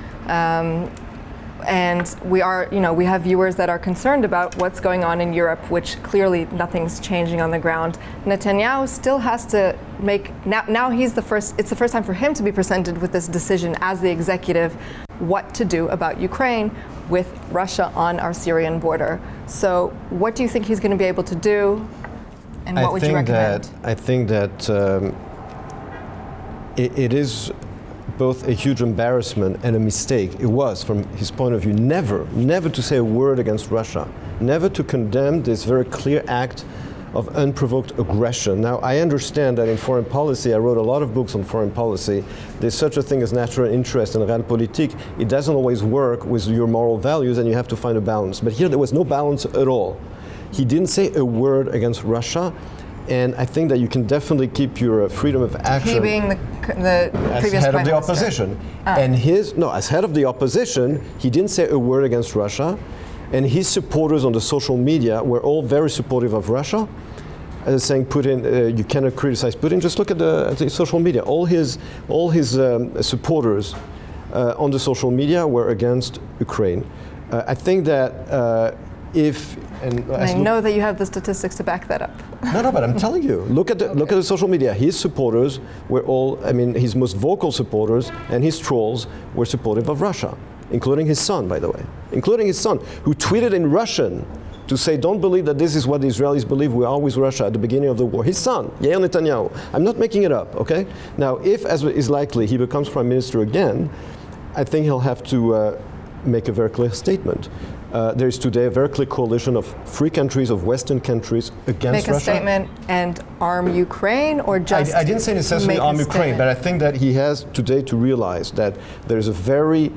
And we have viewers that are concerned about what's going on in Europe, which clearly nothing's changing on the ground. Netanyahu still has to make, now it's the first time for him to be presented with this decision as the executive, what to do about Ukraine with Russia on our Syrian border. So what do you think he's going to be able to do, and what would you recommend? I think that it is both a huge embarrassment and a mistake. It was, from his point of view, never to say a word against Russia, never to condemn this very clear act of unprovoked aggression. Now, I understand that in foreign policy, I wrote a lot of books on foreign policy. There's such a thing as natural interest and realpolitik. It doesn't always work with your moral values, and you have to find a balance. But here, there was no balance at all. He didn't say a word against Russia. And I think that you can definitely keep your freedom of action. He being the previous head prime of the minister. opposition. And as head of the opposition, he didn't say a word against Russia. And his supporters on the social media were all very supportive of Russia, saying Putin, you cannot criticize Putin. Just look at the social media. All his supporters on the social media were against Ukraine. I think that I know that you have the statistics to back that up. No, but I'm telling you, look at the social media. His supporters were all, his most vocal supporters and his trolls were supportive of Russia, including his son, by the way, who tweeted in Russian to say, don't believe that this is what the Israelis believe, we're always Russia at the beginning of the war. His son, Yair Netanyahu. I'm not making it up, okay? Now, if, as is likely, he becomes prime minister again, I think he'll have to make a very clear statement. There is today a very clear coalition of free countries, of Western countries against Russia. Make a statement and arm Ukraine, or just I didn't say necessarily arm Ukraine, but I think that he has today to realize that there is a very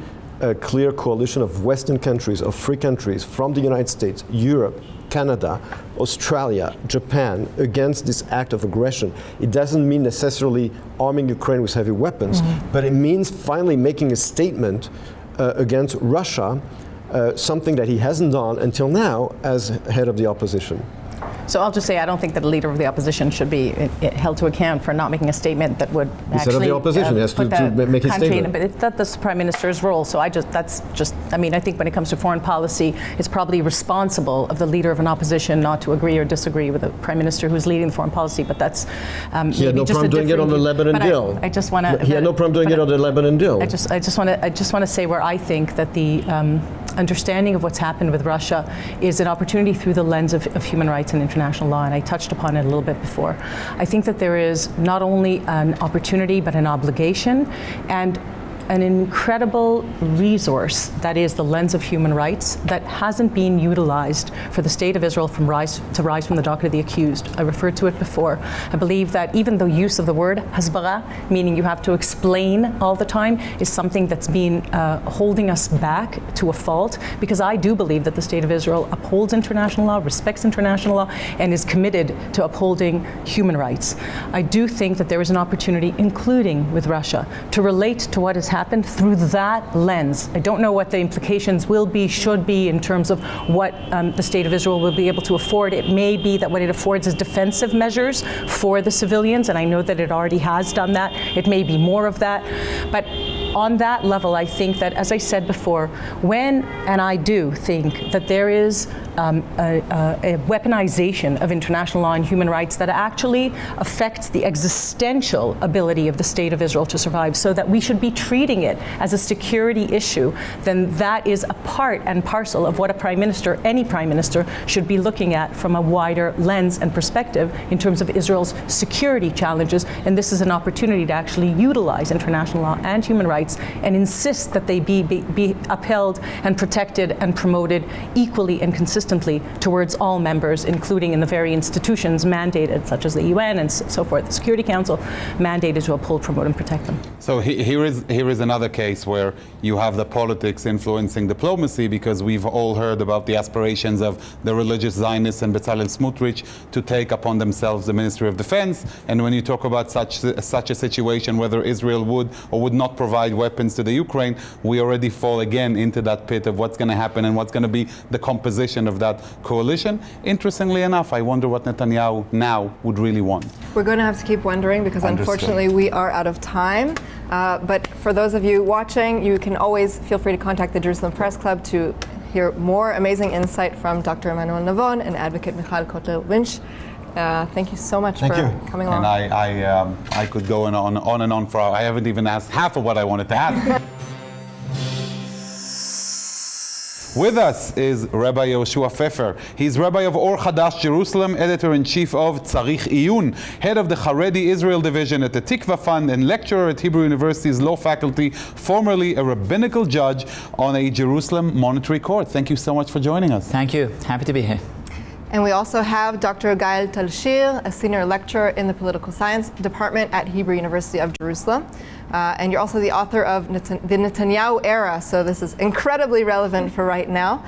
clear coalition of Western countries, of free countries from the United States, Europe, Canada, Australia, Japan, against this act of aggression. It doesn't mean necessarily arming Ukraine with heavy weapons, but it means finally making a statement against Russia, something that he hasn't done until now as head of the opposition. So I'll just say I don't think that a leader of the opposition should be held to account for not making a statement that would Instead of the opposition, he has to make his statement. But that's the prime minister's role. So I think when it comes to foreign policy, it's probably responsible of the leader of an opposition not to agree or disagree with the prime minister who's leading the foreign policy. But that's he had no problem doing it on the Lebanon deal. I just want to. He had no problem doing it on the Lebanon deal. I just want to say where I think that the understanding of what's happened with Russia is an opportunity through the lens of human rights and international law, and I touched upon it a little bit before. I think that there is not only an opportunity but an obligation and an incredible resource that is the lens of human rights that hasn't been utilized for the state of Israel to rise from the docket of the accused. I referred to it before. I believe that even the use of the word hasbara, meaning you have to explain all the time, is something that's been holding us back to a fault, because I do believe that the state of Israel upholds international law, respects international law, and is committed to upholding human rights. I do think that there is an opportunity, including with Russia, to relate to what has happened through that lens. I don't know what the implications will be, should be, in terms of what the state of Israel will be able to afford. It may be that what it affords is defensive measures for the civilians, and I know that it already has done that. It may be more of that. But on that level, I think that, as I said before, and I do think that there is a weaponization of international law and human rights that actually affects the existential ability of the state of Israel to survive, so that we should be treating it as a security issue, then that is a part and parcel of what a prime minister, any prime minister, should be looking at from a wider lens and perspective in terms of Israel's security challenges. And this is an opportunity to actually utilize international law and human rights and insist that they be upheld and protected and promoted equally and consistently towards all members, including in the very institutions mandated, such as the UN and so forth, the Security Council, mandated to uphold, promote, and protect them. So here is another case where you have the politics influencing diplomacy, because we've all heard about the aspirations of the religious Zionists and Bezalel Smotrich to take upon themselves the Ministry of Defense. And when you talk about such a situation, whether Israel would or would not provide weapons to the Ukraine, we already fall again into that pit of what's going to happen and what's going to be the composition of that coalition. Interestingly enough, I wonder what Netanyahu now would really want. We're going to have to keep wondering, because unfortunately we are out of time. But for those of you watching, you can always feel free to contact the Jerusalem Press Club to hear more amazing insight from Dr. Emmanuel Navon and Advocate Michal Cotler-Wunsh. Thank you so much for coming along. And I could go on and on for hours. I haven't even asked half of what I wanted to ask. With us is Rabbi Yehoshua Pfeffer. He's Rabbi of Or Hadash Jerusalem, Editor-in-Chief of Tzarich Iyun, Head of the Haredi Israel Division at the Tikvah Fund, and lecturer at Hebrew University's Law Faculty, formerly a rabbinical judge on a Jerusalem monetary court. Thank you so much for joining us. Thank you. Happy to be here. And we also have Dr. Gail Talshir, a senior lecturer in the Political Science Department at Hebrew University of Jerusalem. And you're also the author of the Netanyahu Era, so this is incredibly relevant for right now.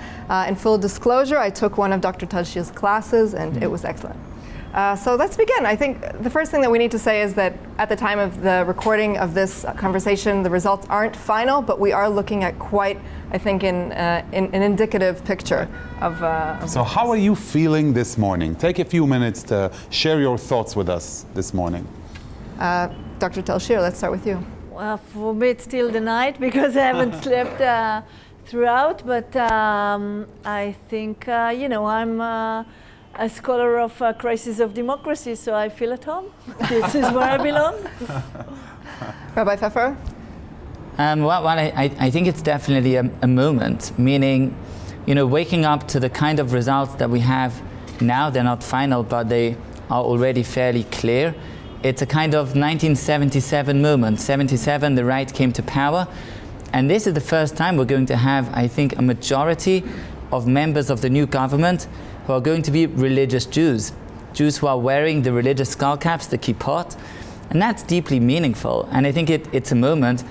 In full disclosure, I took one of Dr. Talshir's classes, and it was excellent. So let's begin. I think the first thing that we need to say is that at the time of the recording of this conversation, the results aren't final, but we are looking at quite, I think, an indicative picture of So how are you feeling this morning? Take a few minutes to share your thoughts with us this morning. Dr. Talshir, let's start with you. Well, for me it's still the night because I haven't slept throughout, but I think, I'm a scholar of crisis of democracy, so I feel at home. This is where I belong. Rabbi Pfeffer? I think it's definitely a moment, meaning waking up to the kind of results that we have now. They're not final, but they are already fairly clear. It's a kind of 1977 moment. 77, the right came to power. And this is the first time we're going to have, I think, a majority of members of the new government who are going to be religious Jews. Jews who are wearing the religious skull caps, the kippot. And that's deeply meaningful. And I think it's a moment,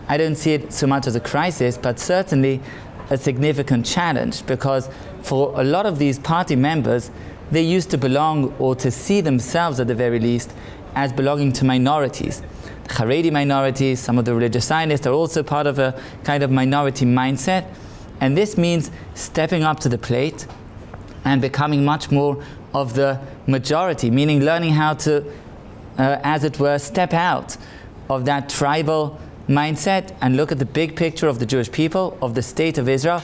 I don't see it so much as a crisis, but certainly a significant challenge, because for a lot of these party members, they used to belong, or to see themselves at the very least, as belonging to minorities. The Haredi minorities, some of the religious Zionists are also part of a kind of minority mindset. And this means stepping up to the plate and becoming much more of the majority, meaning learning how to, as it were, step out of that tribal mindset and look at the big picture of the Jewish people, of the state of Israel.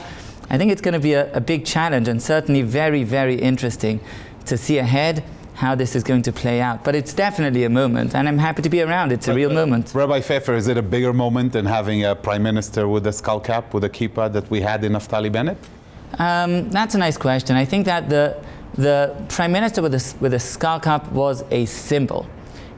I think it's going to be a big challenge, and certainly very, very interesting to see ahead how this is going to play out. But it's definitely a moment, and I'm happy to be around. It's a real moment. Rabbi Pfeffer, is it a bigger moment than having a prime minister with a skull cap, with a kippah, that we had in Naftali Bennett? That's a nice question. I think that the prime minister with a skull cap was a symbol.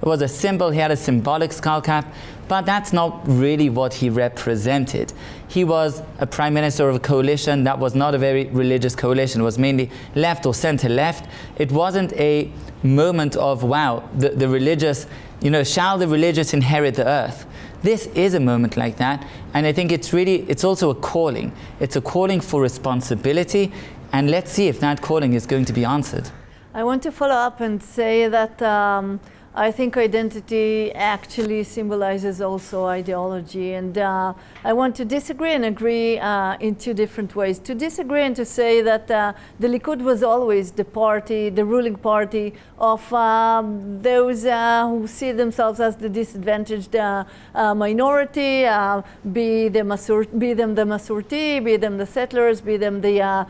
It was a symbol. He had a symbolic skull cap, but that's not really what he represented. He was a prime minister of a coalition that was not a very religious coalition. It was mainly left or center left. It wasn't a moment of, wow, the religious, shall the religious inherit the earth? This is a moment like that, and I think it's also a calling. It's a calling for responsibility, and let's see if that calling is going to be answered. I want to follow up and say that I think identity actually symbolizes also ideology, and I want to disagree and agree in two different ways. To disagree and to say that the Likud was always the party, the ruling party of those who see themselves as the disadvantaged minority, be them the Masurti, be them the settlers, be them the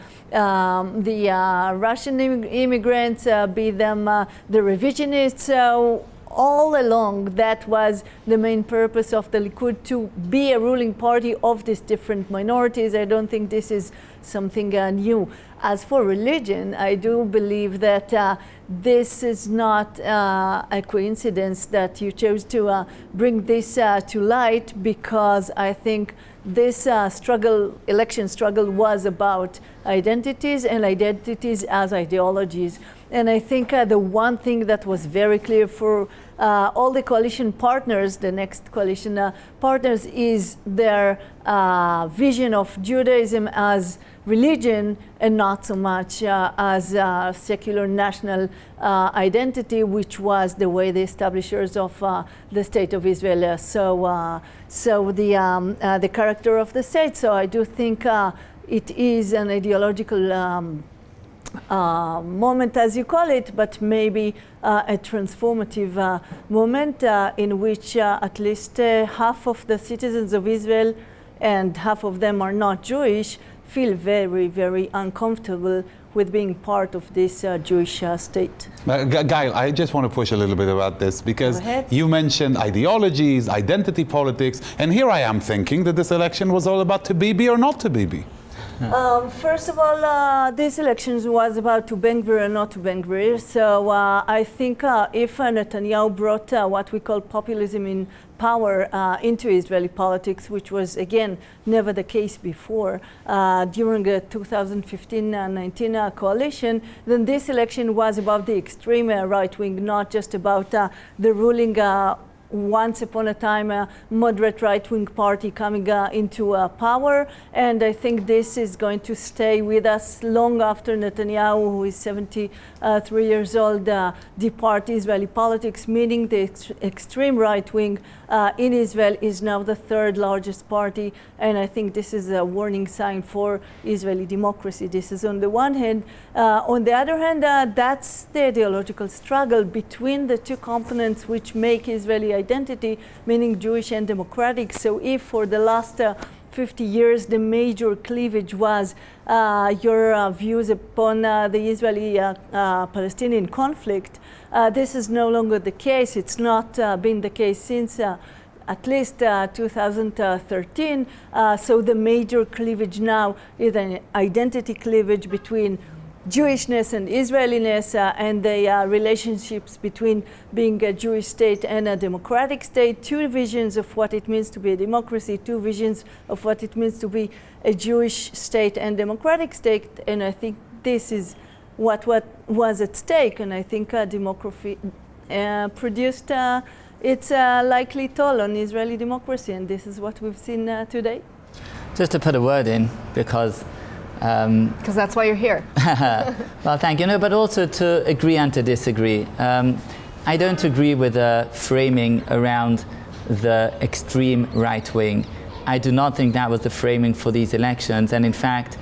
Russian immigrants, be them the revisionists. All along, that was the main purpose of the Likud, to be a ruling party of these different minorities. I don't think this is something new. As for religion, I do believe that this is not a coincidence that you chose to bring this to light, because I think this election struggle was about identities, and identities as ideologies. And I think the one thing that was very clear for all the coalition partners, the next coalition partners, is their vision of Judaism as religion and not so much as secular national identity, which was the way the establishers of the State of Israel so the character of the state. So I do think it is an ideological moment, as you call it, but maybe a transformative moment in which at least half of the citizens of Israel, and half of them are not Jewish, feel very, very uncomfortable with being part of this Jewish state. Gail, I just want to push a little bit about this, because you mentioned ideologies, identity politics, and here I am thinking that this election was all about to Bibi or not to Bibi. First of all, this election was about to Ben-Gvir and not to Ben-Gvir. So I think if Netanyahu brought what we call populism in power into Israeli politics, which was, again, never the case before, during the 2015-19 coalition, then this election was about the extreme right wing, not just about the ruling once upon a time a moderate right-wing party coming into power. And I think this is going to stay with us long after Netanyahu, who is 73 years old, depart Israeli politics, meaning the extreme right-wing in Israel is now the third largest party. And I think this is a warning sign for Israeli democracy. This is on the one hand. On the other hand, that's the ideological struggle between the two components which make Israeli identity, meaning Jewish and democratic. So if for the last 50 years the major cleavage was your views upon the Israeli-Palestinian conflict, this is no longer the case. It's not been the case since at least 2013. So the major cleavage now is an identity cleavage between Jewishness and Israeliness, and the relationships between being a Jewish state and a democratic state, two visions of what it means to be a democracy, two visions of what it means to be a Jewish state and democratic state, and I think this is what was at stake, and I think democracy produced its likely toll on Israeli democracy, and this is what we've seen today. Just to put a word in, because that's why you're here. well, thank you. No, but also to agree and to disagree. I don't agree with the framing around the extreme right wing. I do not think that was the framing for these elections. And in fact,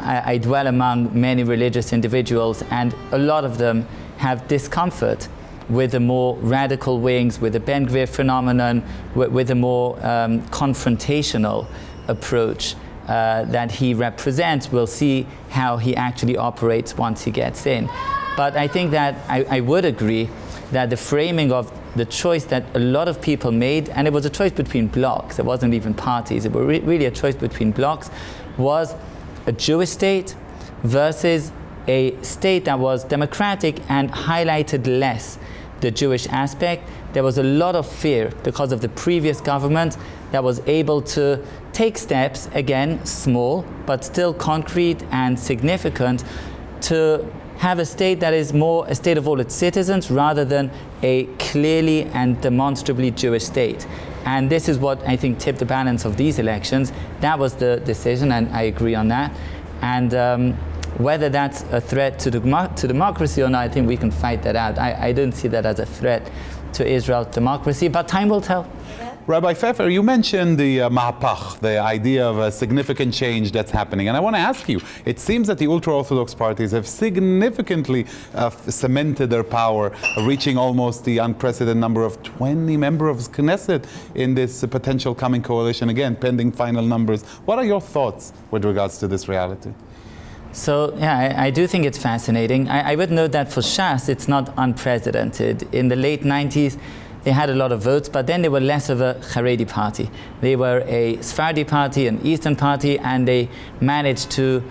I dwell among many religious individuals, and a lot of them have discomfort with the more radical wings, with the Ben Gvir phenomenon, with a more confrontational approach that he represents. We'll see how he actually operates once he gets in. But I think that I would agree that the framing of the choice that a lot of people made, and it was a choice between blocks, it wasn't even parties, it was really a choice between blocks, was a Jewish state versus a state that was democratic and highlighted less the Jewish aspect. There was a lot of fear because of the previous government that was able to take steps, again, small, but still concrete and significant, to have a state that is more a state of all its citizens rather than a clearly and demonstrably Jewish state. And this is what I think tipped the balance of these elections. That was the decision, and I agree on that. And whether that's a threat to democracy or not, I think we can fight that out. I don't see that as a threat to Israel's democracy, but time will tell. Rabbi Pfeffer, you mentioned the mahapach, the idea of a significant change that's happening. And I want to ask you, it seems that the ultra-Orthodox parties have significantly cemented their power, reaching almost the unprecedented number of 20 members of Knesset in this potential coming coalition, again, pending final numbers. What are your thoughts with regards to this reality? So, yeah, I do think it's fascinating. I would note that for Shas, it's not unprecedented. In the late 90s, they had a lot of votes, but then they were less of a Haredi party. They were a Sephardi party, an Eastern party, and they managed to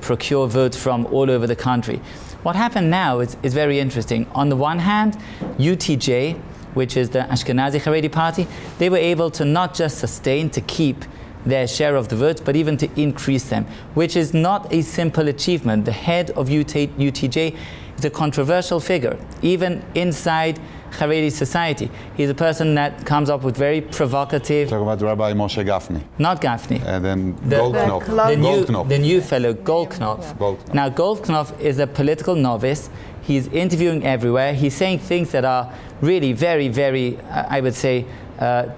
procure votes from all over the country. What happened now is very interesting. On the one hand, UTJ, which is the Ashkenazi Haredi party, they were able to not just sustain, to keep their share of the votes, but even to increase them, which is not a simple achievement. The head of UTJ is a controversial figure, even inside Haredi society. He's a person that comes up with very provocative... Talk about Rabbi Moshe Gafni. Not Gafni. And then Goldknopf. The new fellow, Goldknopf. Goldknopf. Now, Goldknopf is a political novice. He's interviewing everywhere. He's saying things that are really very, very, I would say,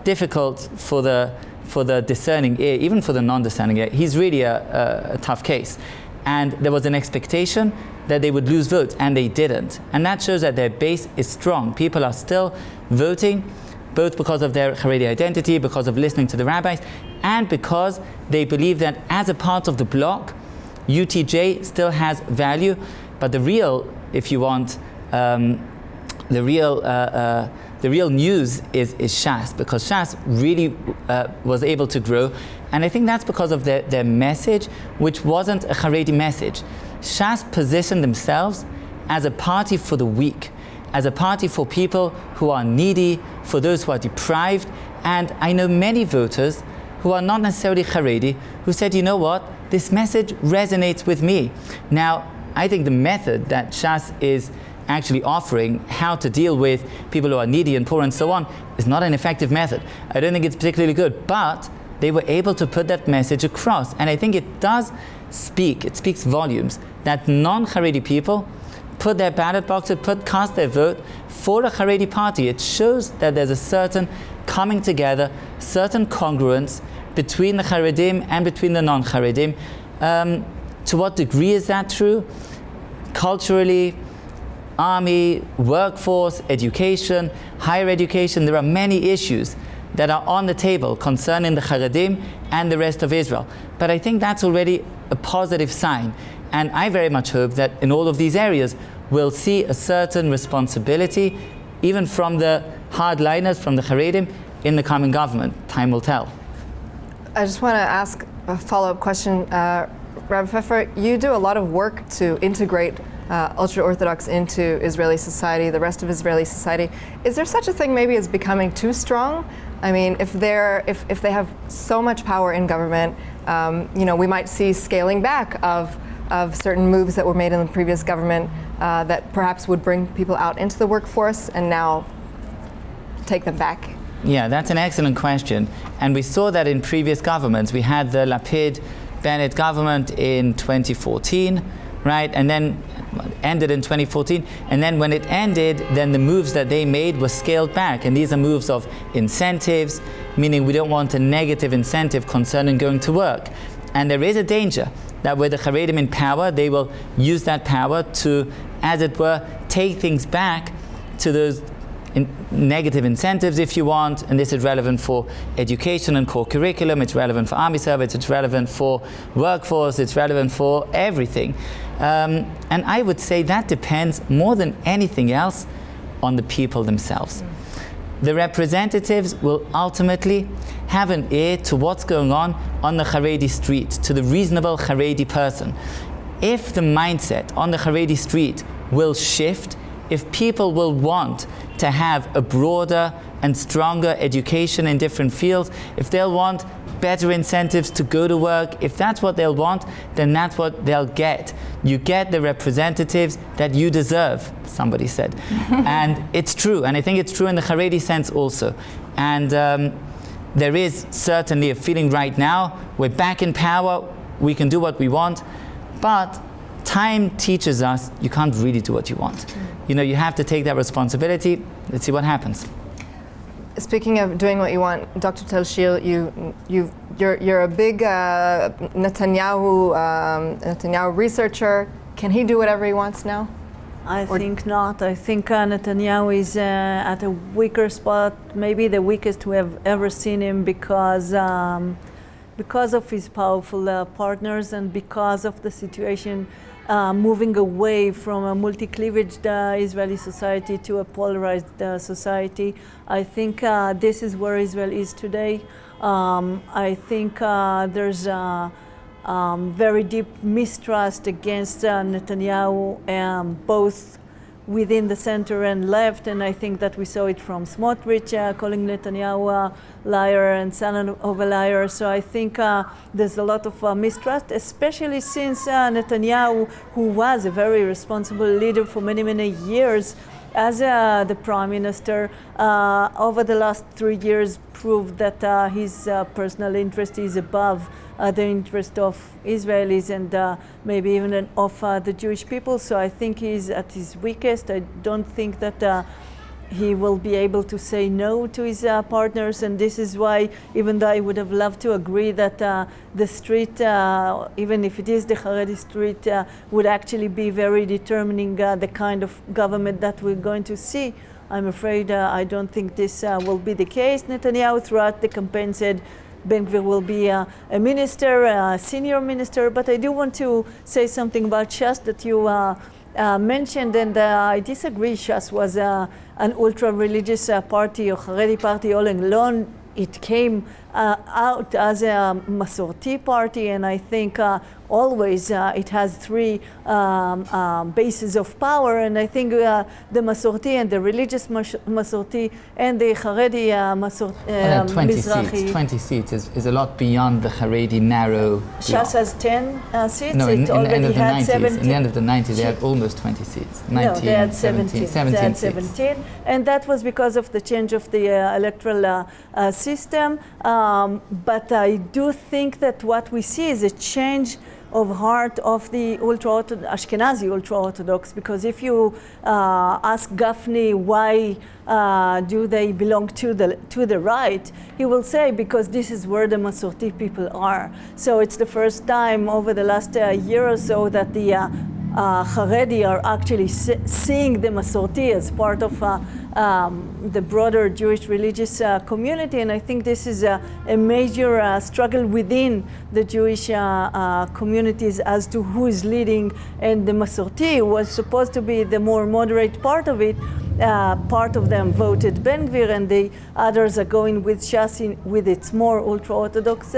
difficult for the discerning ear, even for the non-discerning ear. He's really a tough case. And there was an expectation that they would lose votes, and they didn't. And that shows that their base is strong. People are still voting, both because of their Haredi identity, because of listening to the rabbis, and because they believe that as a part of the bloc, UTJ still has value. But the real, if you want, the real news is Shas, because Shas really was able to grow. And I think that's because of their message, which wasn't a Haredi message. Shas positioned themselves as a party for the weak, as a party for people who are needy, for those who are deprived. And I know many voters who are not necessarily Haredi who said, you know what, this message resonates with me. Now, I think the method that Shas is actually offering, how to deal with people who are needy and poor and so on, is not an effective method. I don't think it's particularly good, but they were able to put that message across. And I think it does it speaks volumes that non-Haredi people put their ballot boxes, cast their vote for a Haredi party. It shows that there's a certain coming together, certain congruence between the Haredim and between the non-Haredim. To what degree is that true? Culturally, army, workforce, education, higher education, there are many issues that are on the table concerning the Haredim and the rest of Israel. But I think that's already a positive sign. And I very much hope that in all of these areas, we'll see a certain responsibility even from the hardliners, from the Haredim, in the coming government. Time will tell. I just want to ask a follow-up question. Rabbi Pfeffer, you do a lot of work to integrate Ultra-Orthodox into Israeli society, the rest of Israeli society. Is there such a thing maybe as becoming too strong? I mean, if they have so much power in government, we might see scaling back of certain moves that were made in the previous government that perhaps would bring people out into the workforce and now take them back. Yeah, that's an excellent question. And we saw that in previous governments. We had the Lapid-Bennett government in 2014, right? And then ended in 2014. And then when it ended, then the moves that they made were scaled back. And these are moves of incentives, meaning we don't want a negative incentive concerning going to work. And there is a danger that with the Haredim in power, they will use that power to, as it were, take things back to those negative incentives, if you want, and this is relevant for education and core curriculum, it's relevant for army service, it's relevant for workforce, it's relevant for everything. And I would say that depends more than anything else on the people themselves. The representatives will ultimately have an ear to what's going on the Haredi street, to the reasonable Haredi person. If the mindset on the Haredi street will shift, if people will want to have a broader and stronger education in different fields, if they'll want better incentives to go to work, if that's what they'll want, then that's what they'll get. You get the representatives that you deserve, somebody said. And it's true, and I think it's true in the Haredi sense also. And there is certainly a feeling right now, we're back in power, we can do what we want, but time teaches us you can't really do what you want. You have to take that responsibility. Let's see what happens. Speaking of doing what you want, Dr. Talshir, you're a big Netanyahu researcher. Can he do whatever he wants now? I think not. I think Netanyahu is at a weaker spot, maybe the weakest we have ever seen him, because of his powerful partners and because of the situation moving away from a multi-cleavage Israeli society to a polarized society. I think this is where Israel is today. I think there's very deep mistrust against Netanyahu, both within the center and left, and I think that we saw it from Smotrich calling Netanyahu a liar and son of a liar. So I think there's a lot of mistrust, especially since Netanyahu, who was a very responsible leader for many, many years as the prime minister, over the last 3 years proved that his personal interest is above the interest of Israelis and maybe even of the Jewish people. So I think he's at his weakest. I don't think that he will be able to say no to his partners, and this is why, even though I would have loved to agree that the street, even if it is the Haredi street, would actually be very determining the kind of government that we're going to see, I'm afraid I don't think this will be the case. Netanyahu throughout the campaign said Ben Gvir will be a minister, a senior minister, but I do want to say something about Shas that you mentioned, and I disagree. Shas was an ultra-religious party or Haredi party all along. It came out as a Masorti party, and I think always it has three bases of power, and I think the Masorti and the religious Masorti and the Haredi 20 Mizrahi. seats. 20 seats is a lot beyond the Haredi narrow bloc. Shas has 10 seats. No, in the end of the 90s. 17. In the end of the 90s, they had almost 20 seats. 19, no, they had 17 they had seats. 17, and that was because of the change of the electoral system. But I do think that what we see is a change of heart of the Ashkenazi ultra-Orthodox, because if you ask Gafni why do they belong to the right, he will say because this is where the Masorti people are. So it's the first time over the last year or so that the Haredi are actually seeing the Masorti as part of the broader Jewish religious community, and I think this is a major struggle within the Jewish communities as to who is leading, and the Masorti was supposed to be the more moderate part of it, part of them voted Ben Gvir, and the others are going with Shas with its more ultra-Orthodox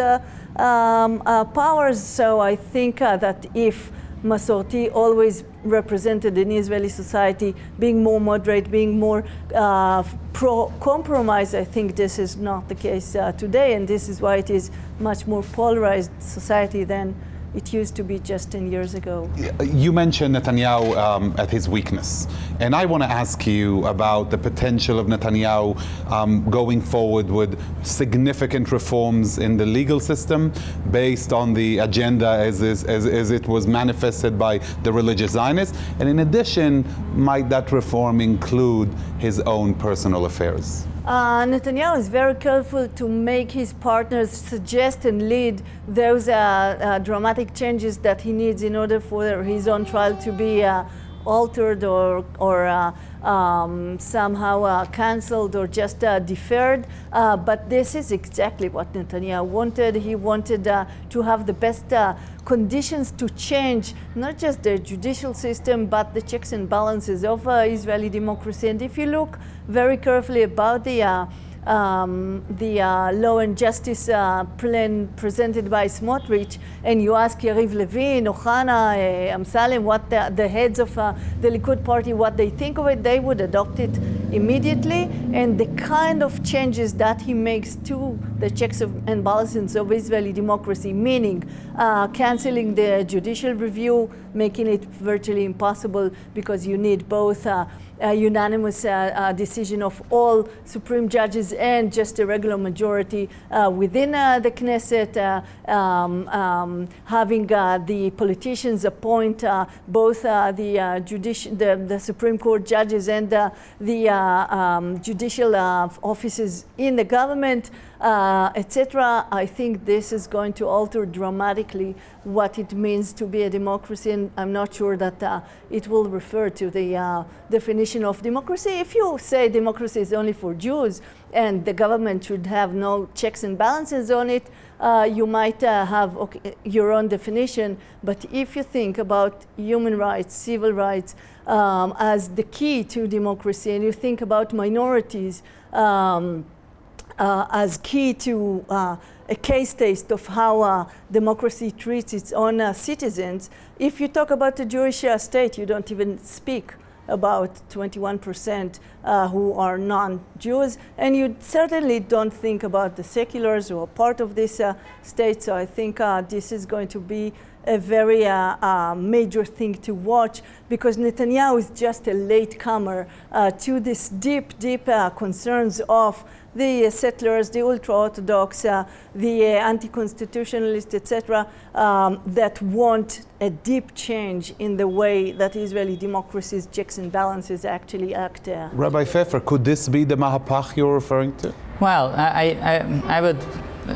powers. So I think that if Masorti always represented in Israeli society being more moderate, being more pro-compromise, I think this is not the case today, and this is why it is much more polarized society than it used to be just 10 years ago. You mentioned Netanyahu at his weakness, and I want to ask you about the potential of Netanyahu going forward with significant reforms in the legal system based on the agenda as it was manifested by the religious Zionists, and in addition, might that reform include his own personal affairs? Netanyahu is very careful to make his partners suggest and lead those dramatic changes that he needs in order for his own trial to be altered or somehow cancelled or just deferred. But this is exactly what Netanyahu wanted. He wanted to have the best conditions to change not just the judicial system but the checks and balances of Israeli democracy. And if you look very carefully about the law and justice plan presented by Smotrich, and you ask Yariv Levin, Ohana, Amsalem, what the heads of the Likud party, what they think of it, they would adopt it immediately. And the kind of changes that he makes to the checks and balances of Israeli democracy, meaning canceling the judicial review, making it virtually impossible because you need both a unanimous decision of all Supreme judges and just a regular majority within the Knesset, having the politicians appoint both the Supreme Court judges and the judicial offices in the government, etc. I think this is going to alter dramatically what it means to be a democracy, and I'm not sure that it will refer to the definition of democracy. If you say democracy is only for Jews and the government should have no checks and balances on it, you might have your own definition. But if you think about human rights, civil rights as the key to democracy, and you think about minorities as key to a case taste of how democracy treats its own citizens. If you talk about the Jewish state, you don't even speak about 21% who are non-Jews, and you certainly don't think about the seculars who are part of this state. So I think this is going to be a very major thing to watch, because Netanyahu is just a latecomer to this deep concerns of the settlers, the ultra-Orthodox, the anti-constitutionalists, etc., that want a deep change in the way that Israeli democracy's checks and balances actually act. Rabbi Pfeffer, could this be the Mahapach you're referring to? Well, I would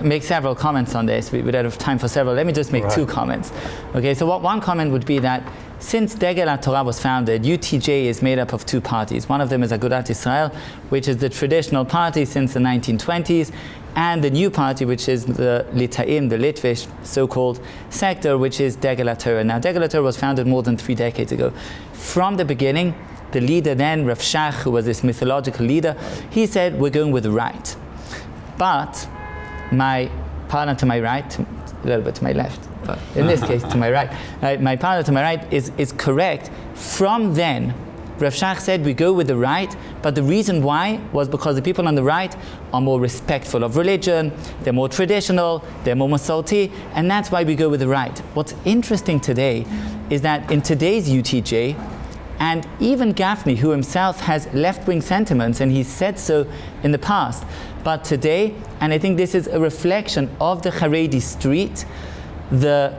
make several comments on this. We would have time for several. Let me just make two comments. Okay, so one comment would be that since Dekel Torah was founded, UTJ is made up of two parties. One of them is Agudat Israel, which is the traditional party since the 1920s, and the new party, which is the Litaim, the Litvish so-called sector, which is Dekel Torah. Now, Dekel Torah was founded more than 3 decades ago. From the beginning, the leader then, Rav Shach, who was this mythological leader, he said, we're going with the right. But my partner to my right, a little bit to my left, but in this case to my right, my partner to my right is correct. From then, Rav Shach said we go with the right, but the reason why was because the people on the right are more respectful of religion, they're more traditional, they're more Masorti, and that's why we go with the right. What's interesting today is that in today's UTJ, and even Gafni, who himself has left-wing sentiments, and he said so in the past, but today, and I think this is a reflection of the Haredi street, the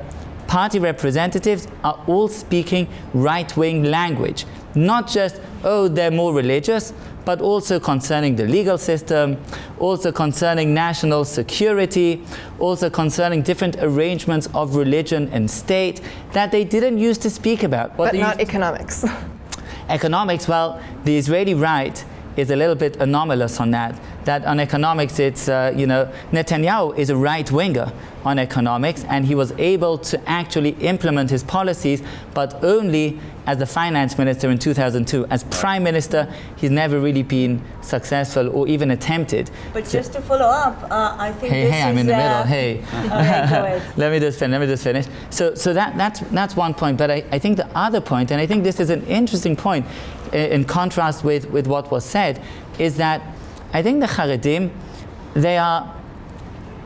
party representatives are all speaking right-wing language. Not just, oh, they're more religious, but also concerning the legal system, also concerning national security, also concerning different arrangements of religion and state that they didn't used to speak about. But not economics. Economics, well, the Israeli right is a little bit anomalous on that. That on economics, it's, Netanyahu is a right-winger on economics, and he was able to actually implement his policies, but only as the finance minister in 2002. As prime minister, he's never really been successful or even attempted. But just to follow up, I think Hey, I'm in the middle. Hey, okay, go ahead. Let me just finish. So that's one point. But I think the other point, and I think this is an interesting point, in contrast with what was said, is that I think the Haredim, they are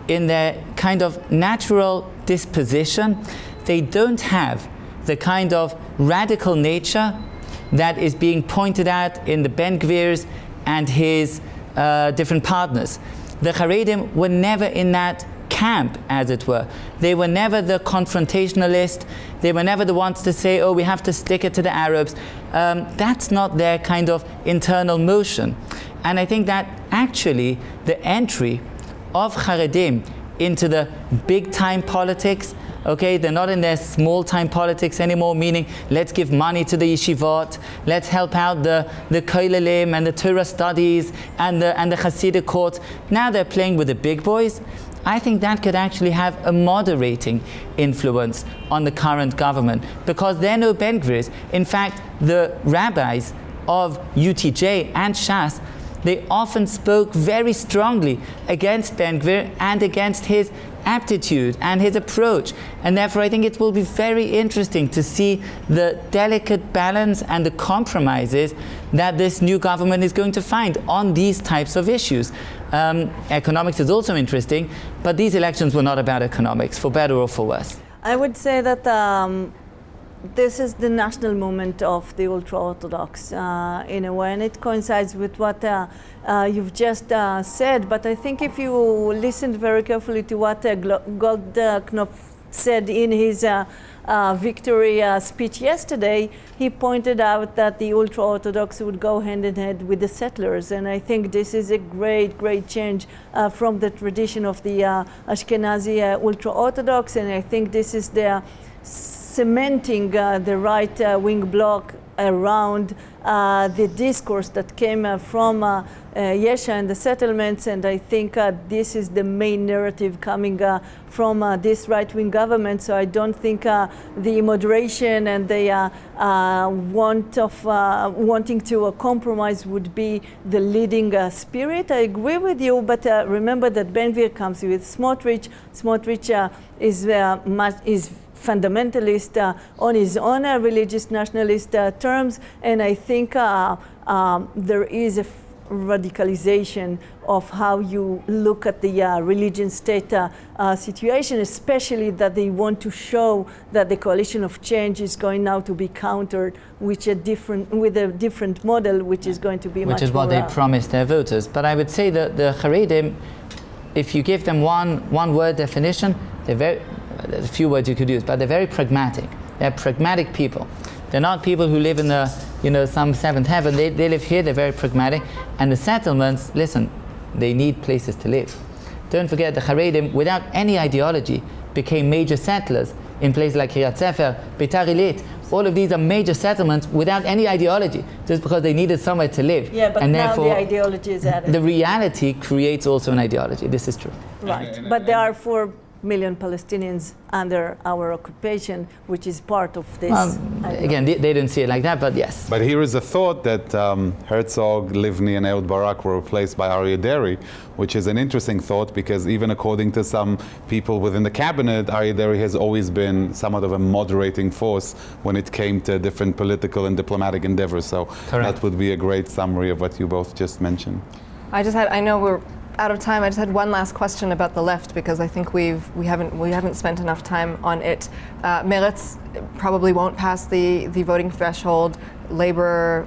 in their kind of natural disposition, they don't have the kind of radical nature that is being pointed at in the Ben Gvirs and his different partners. The Haredim were never in that camp, as it were. They were never the confrontationalist. They were never the ones to say, oh, we have to stick it to the Arabs. That's not their kind of internal motion. And I think that actually the entry of Haredim into the big-time politics, okay, they're not in their small-time politics anymore, meaning let's give money to the yeshivot, let's help out the koilelim and the Torah studies and the Hasidic courts. Now they're playing with the big boys. I think that could actually have a moderating influence on the current government, because there are no Ben Gvirs. In fact, the rabbis of UTJ and Shas, they often spoke very strongly against Ben Gvir and against his aptitude and his approach. And therefore I think it will be very interesting to see the delicate balance and the compromises that this new government is going to find on these types of issues. Economics is also interesting, but these elections were not about economics, for better or for worse. I would say that this is the national moment of the Ultra-Orthodox in a way, and it coincides with what you've just said. But I think if you listened very carefully to what Goldknopf said in his victory speech yesterday, he pointed out that the Ultra-Orthodox would go hand in hand with the settlers, and I think this is a great, great change from the tradition of the Ashkenazi Ultra-Orthodox, and I think this is the cementing the right-wing bloc around the discourse that came from Yesha and the settlements, and I think this is the main narrative coming from this right-wing government. So I don't think the moderation and the wanting to compromise would be the leading spirit. I agree with you, but remember that Ben Gvir comes with Smotrich. Smotrich is fundamentalist on his own religious nationalist terms, and I think there is a radicalization of how you look at the religion-state situation, especially that they want to show that the coalition of change is going now to be countered with a different model, which is going to be much more... Which is what they promised their voters. But I would say that the Haredim, if you give them one word definition, there's a few words you could use, but they're very pragmatic. They're pragmatic people. They're not people who live in some seventh heaven. They live here, they're very pragmatic. And the settlements, listen, they need places to live. Don't forget the Haredim, without any ideology, became major settlers in places like Kiryat Sefer, Beitar Illit. All of these are major settlements without any ideology, just because they needed somewhere to live. Yeah, but and now therefore, the ideology is added. The reality creates also an ideology. This is true. Right, but there are 4 million Palestinians under our occupation, which is part of this. Again, they don't see it like that, but yes. But here is a thought that Herzog, Livni, and Ehud Barak were replaced by Aryeh Deri, which is an interesting thought, because even according to some people within the cabinet, Aryeh Deri has always been somewhat of a moderating force when it came to different political and diplomatic endeavors. So Correct. That would be a great summary of what you both just mentioned. I know we're out of time. I just had one last question about the left, because I think we haven't spent enough time on it. Meretz probably won't pass the voting threshold. Labor,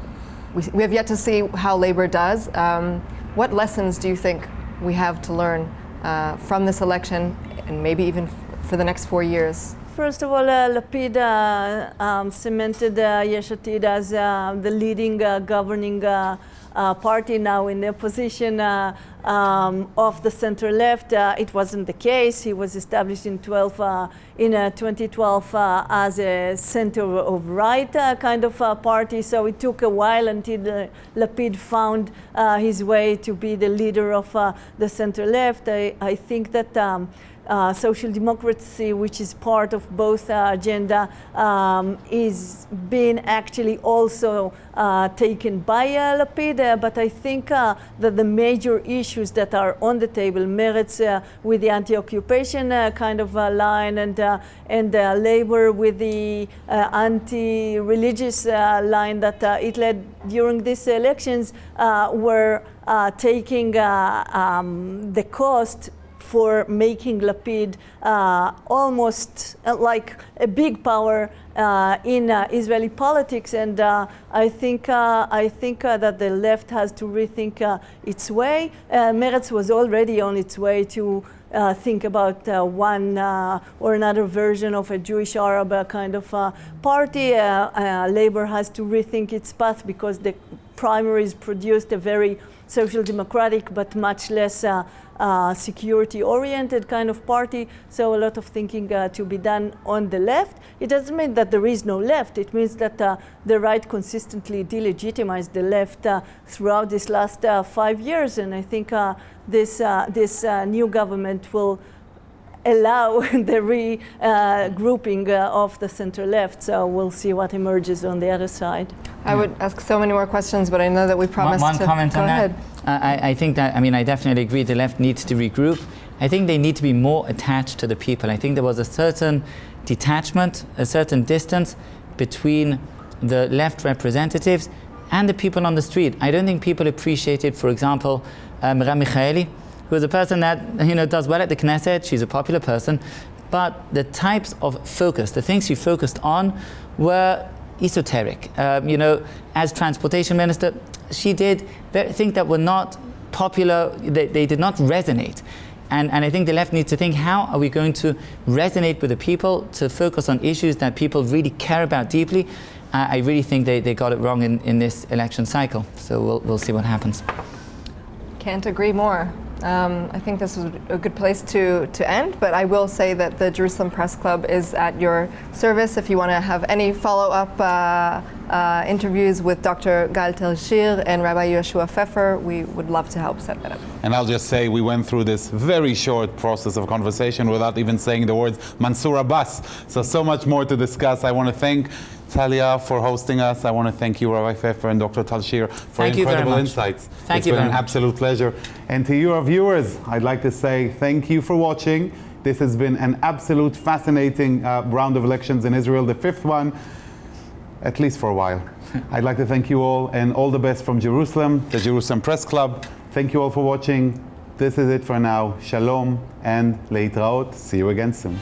we have yet to see how Labor does. What lessons do you think we have to learn from this election, and maybe even for the next 4 years? First of all, Lapid cemented Yesh Atid as the leading governing party now in the position of the center left. It wasn't the case. He was established in 2012 as a center of right kind of party. So it took a while until Lapid found his way to be the leader of the center left. I think that social democracy, which is part of both agenda, is being actually also taken by Lapid. But I think that the major issues that are on the table, Meretz with the anti-occupation kind of line, and Labor with the anti-religious line that it led during these elections, were taking the cost for making Lapid almost like a big power in Israeli politics, and I think that the left has to rethink its way. Meretz was already on its way to think about one or another version of a Jewish Arab kind of party. Labor has to rethink its path because the primaries produced a very social democratic but much less security-oriented kind of party, so a lot of thinking to be done on the left. It doesn't mean that there is no left. It means that the right consistently delegitimized the left throughout this last 5 years, and I think this new government will allow the regrouping of the center-left, so we'll see what emerges on the other side. I would ask so many more questions, but I know that we promised one comment go on ahead. that. I think that, I definitely agree the left needs to regroup. I think they need to be more attached to the people. I think there was a certain detachment, a certain distance between the left representatives and the people on the street. I don't think people appreciated, for example, Michal, who is a person that does well at the Knesset. She's a popular person, but the types of focus, the things she focused on, were esoteric. As transportation minister, she did things that were not popular. They did not resonate. And I think the left needs to think, how are we going to resonate with the people, to focus on issues that people really care about deeply? I really think they got it wrong in this election cycle. So we'll see what happens. Can't agree more. I think this is a good place to end, but I will say that the Jerusalem Press Club is at your service if you want to have any follow-up interviews with Dr. Gail Talshir and Rabbi Yehoshua Pfeffer. We would love to help set that up. And I'll just say we went through this very short process of conversation without even saying the words Mansour Abbas. So much more to discuss. I want to thank Talia for hosting us. I want to thank you, Rabbi Pfeffer and Dr. Talshir, for incredible insights. Thank you very much. It's been an absolute pleasure. And to you, our viewers, I'd like to say thank you for watching. This has been an absolute fascinating round of elections in Israel, the 5th one, at least for a while. I'd like to thank you all, and all the best from Jerusalem, the Jerusalem Press Club. Thank you all for watching. This is it for now. Shalom and leitraot. See you again soon.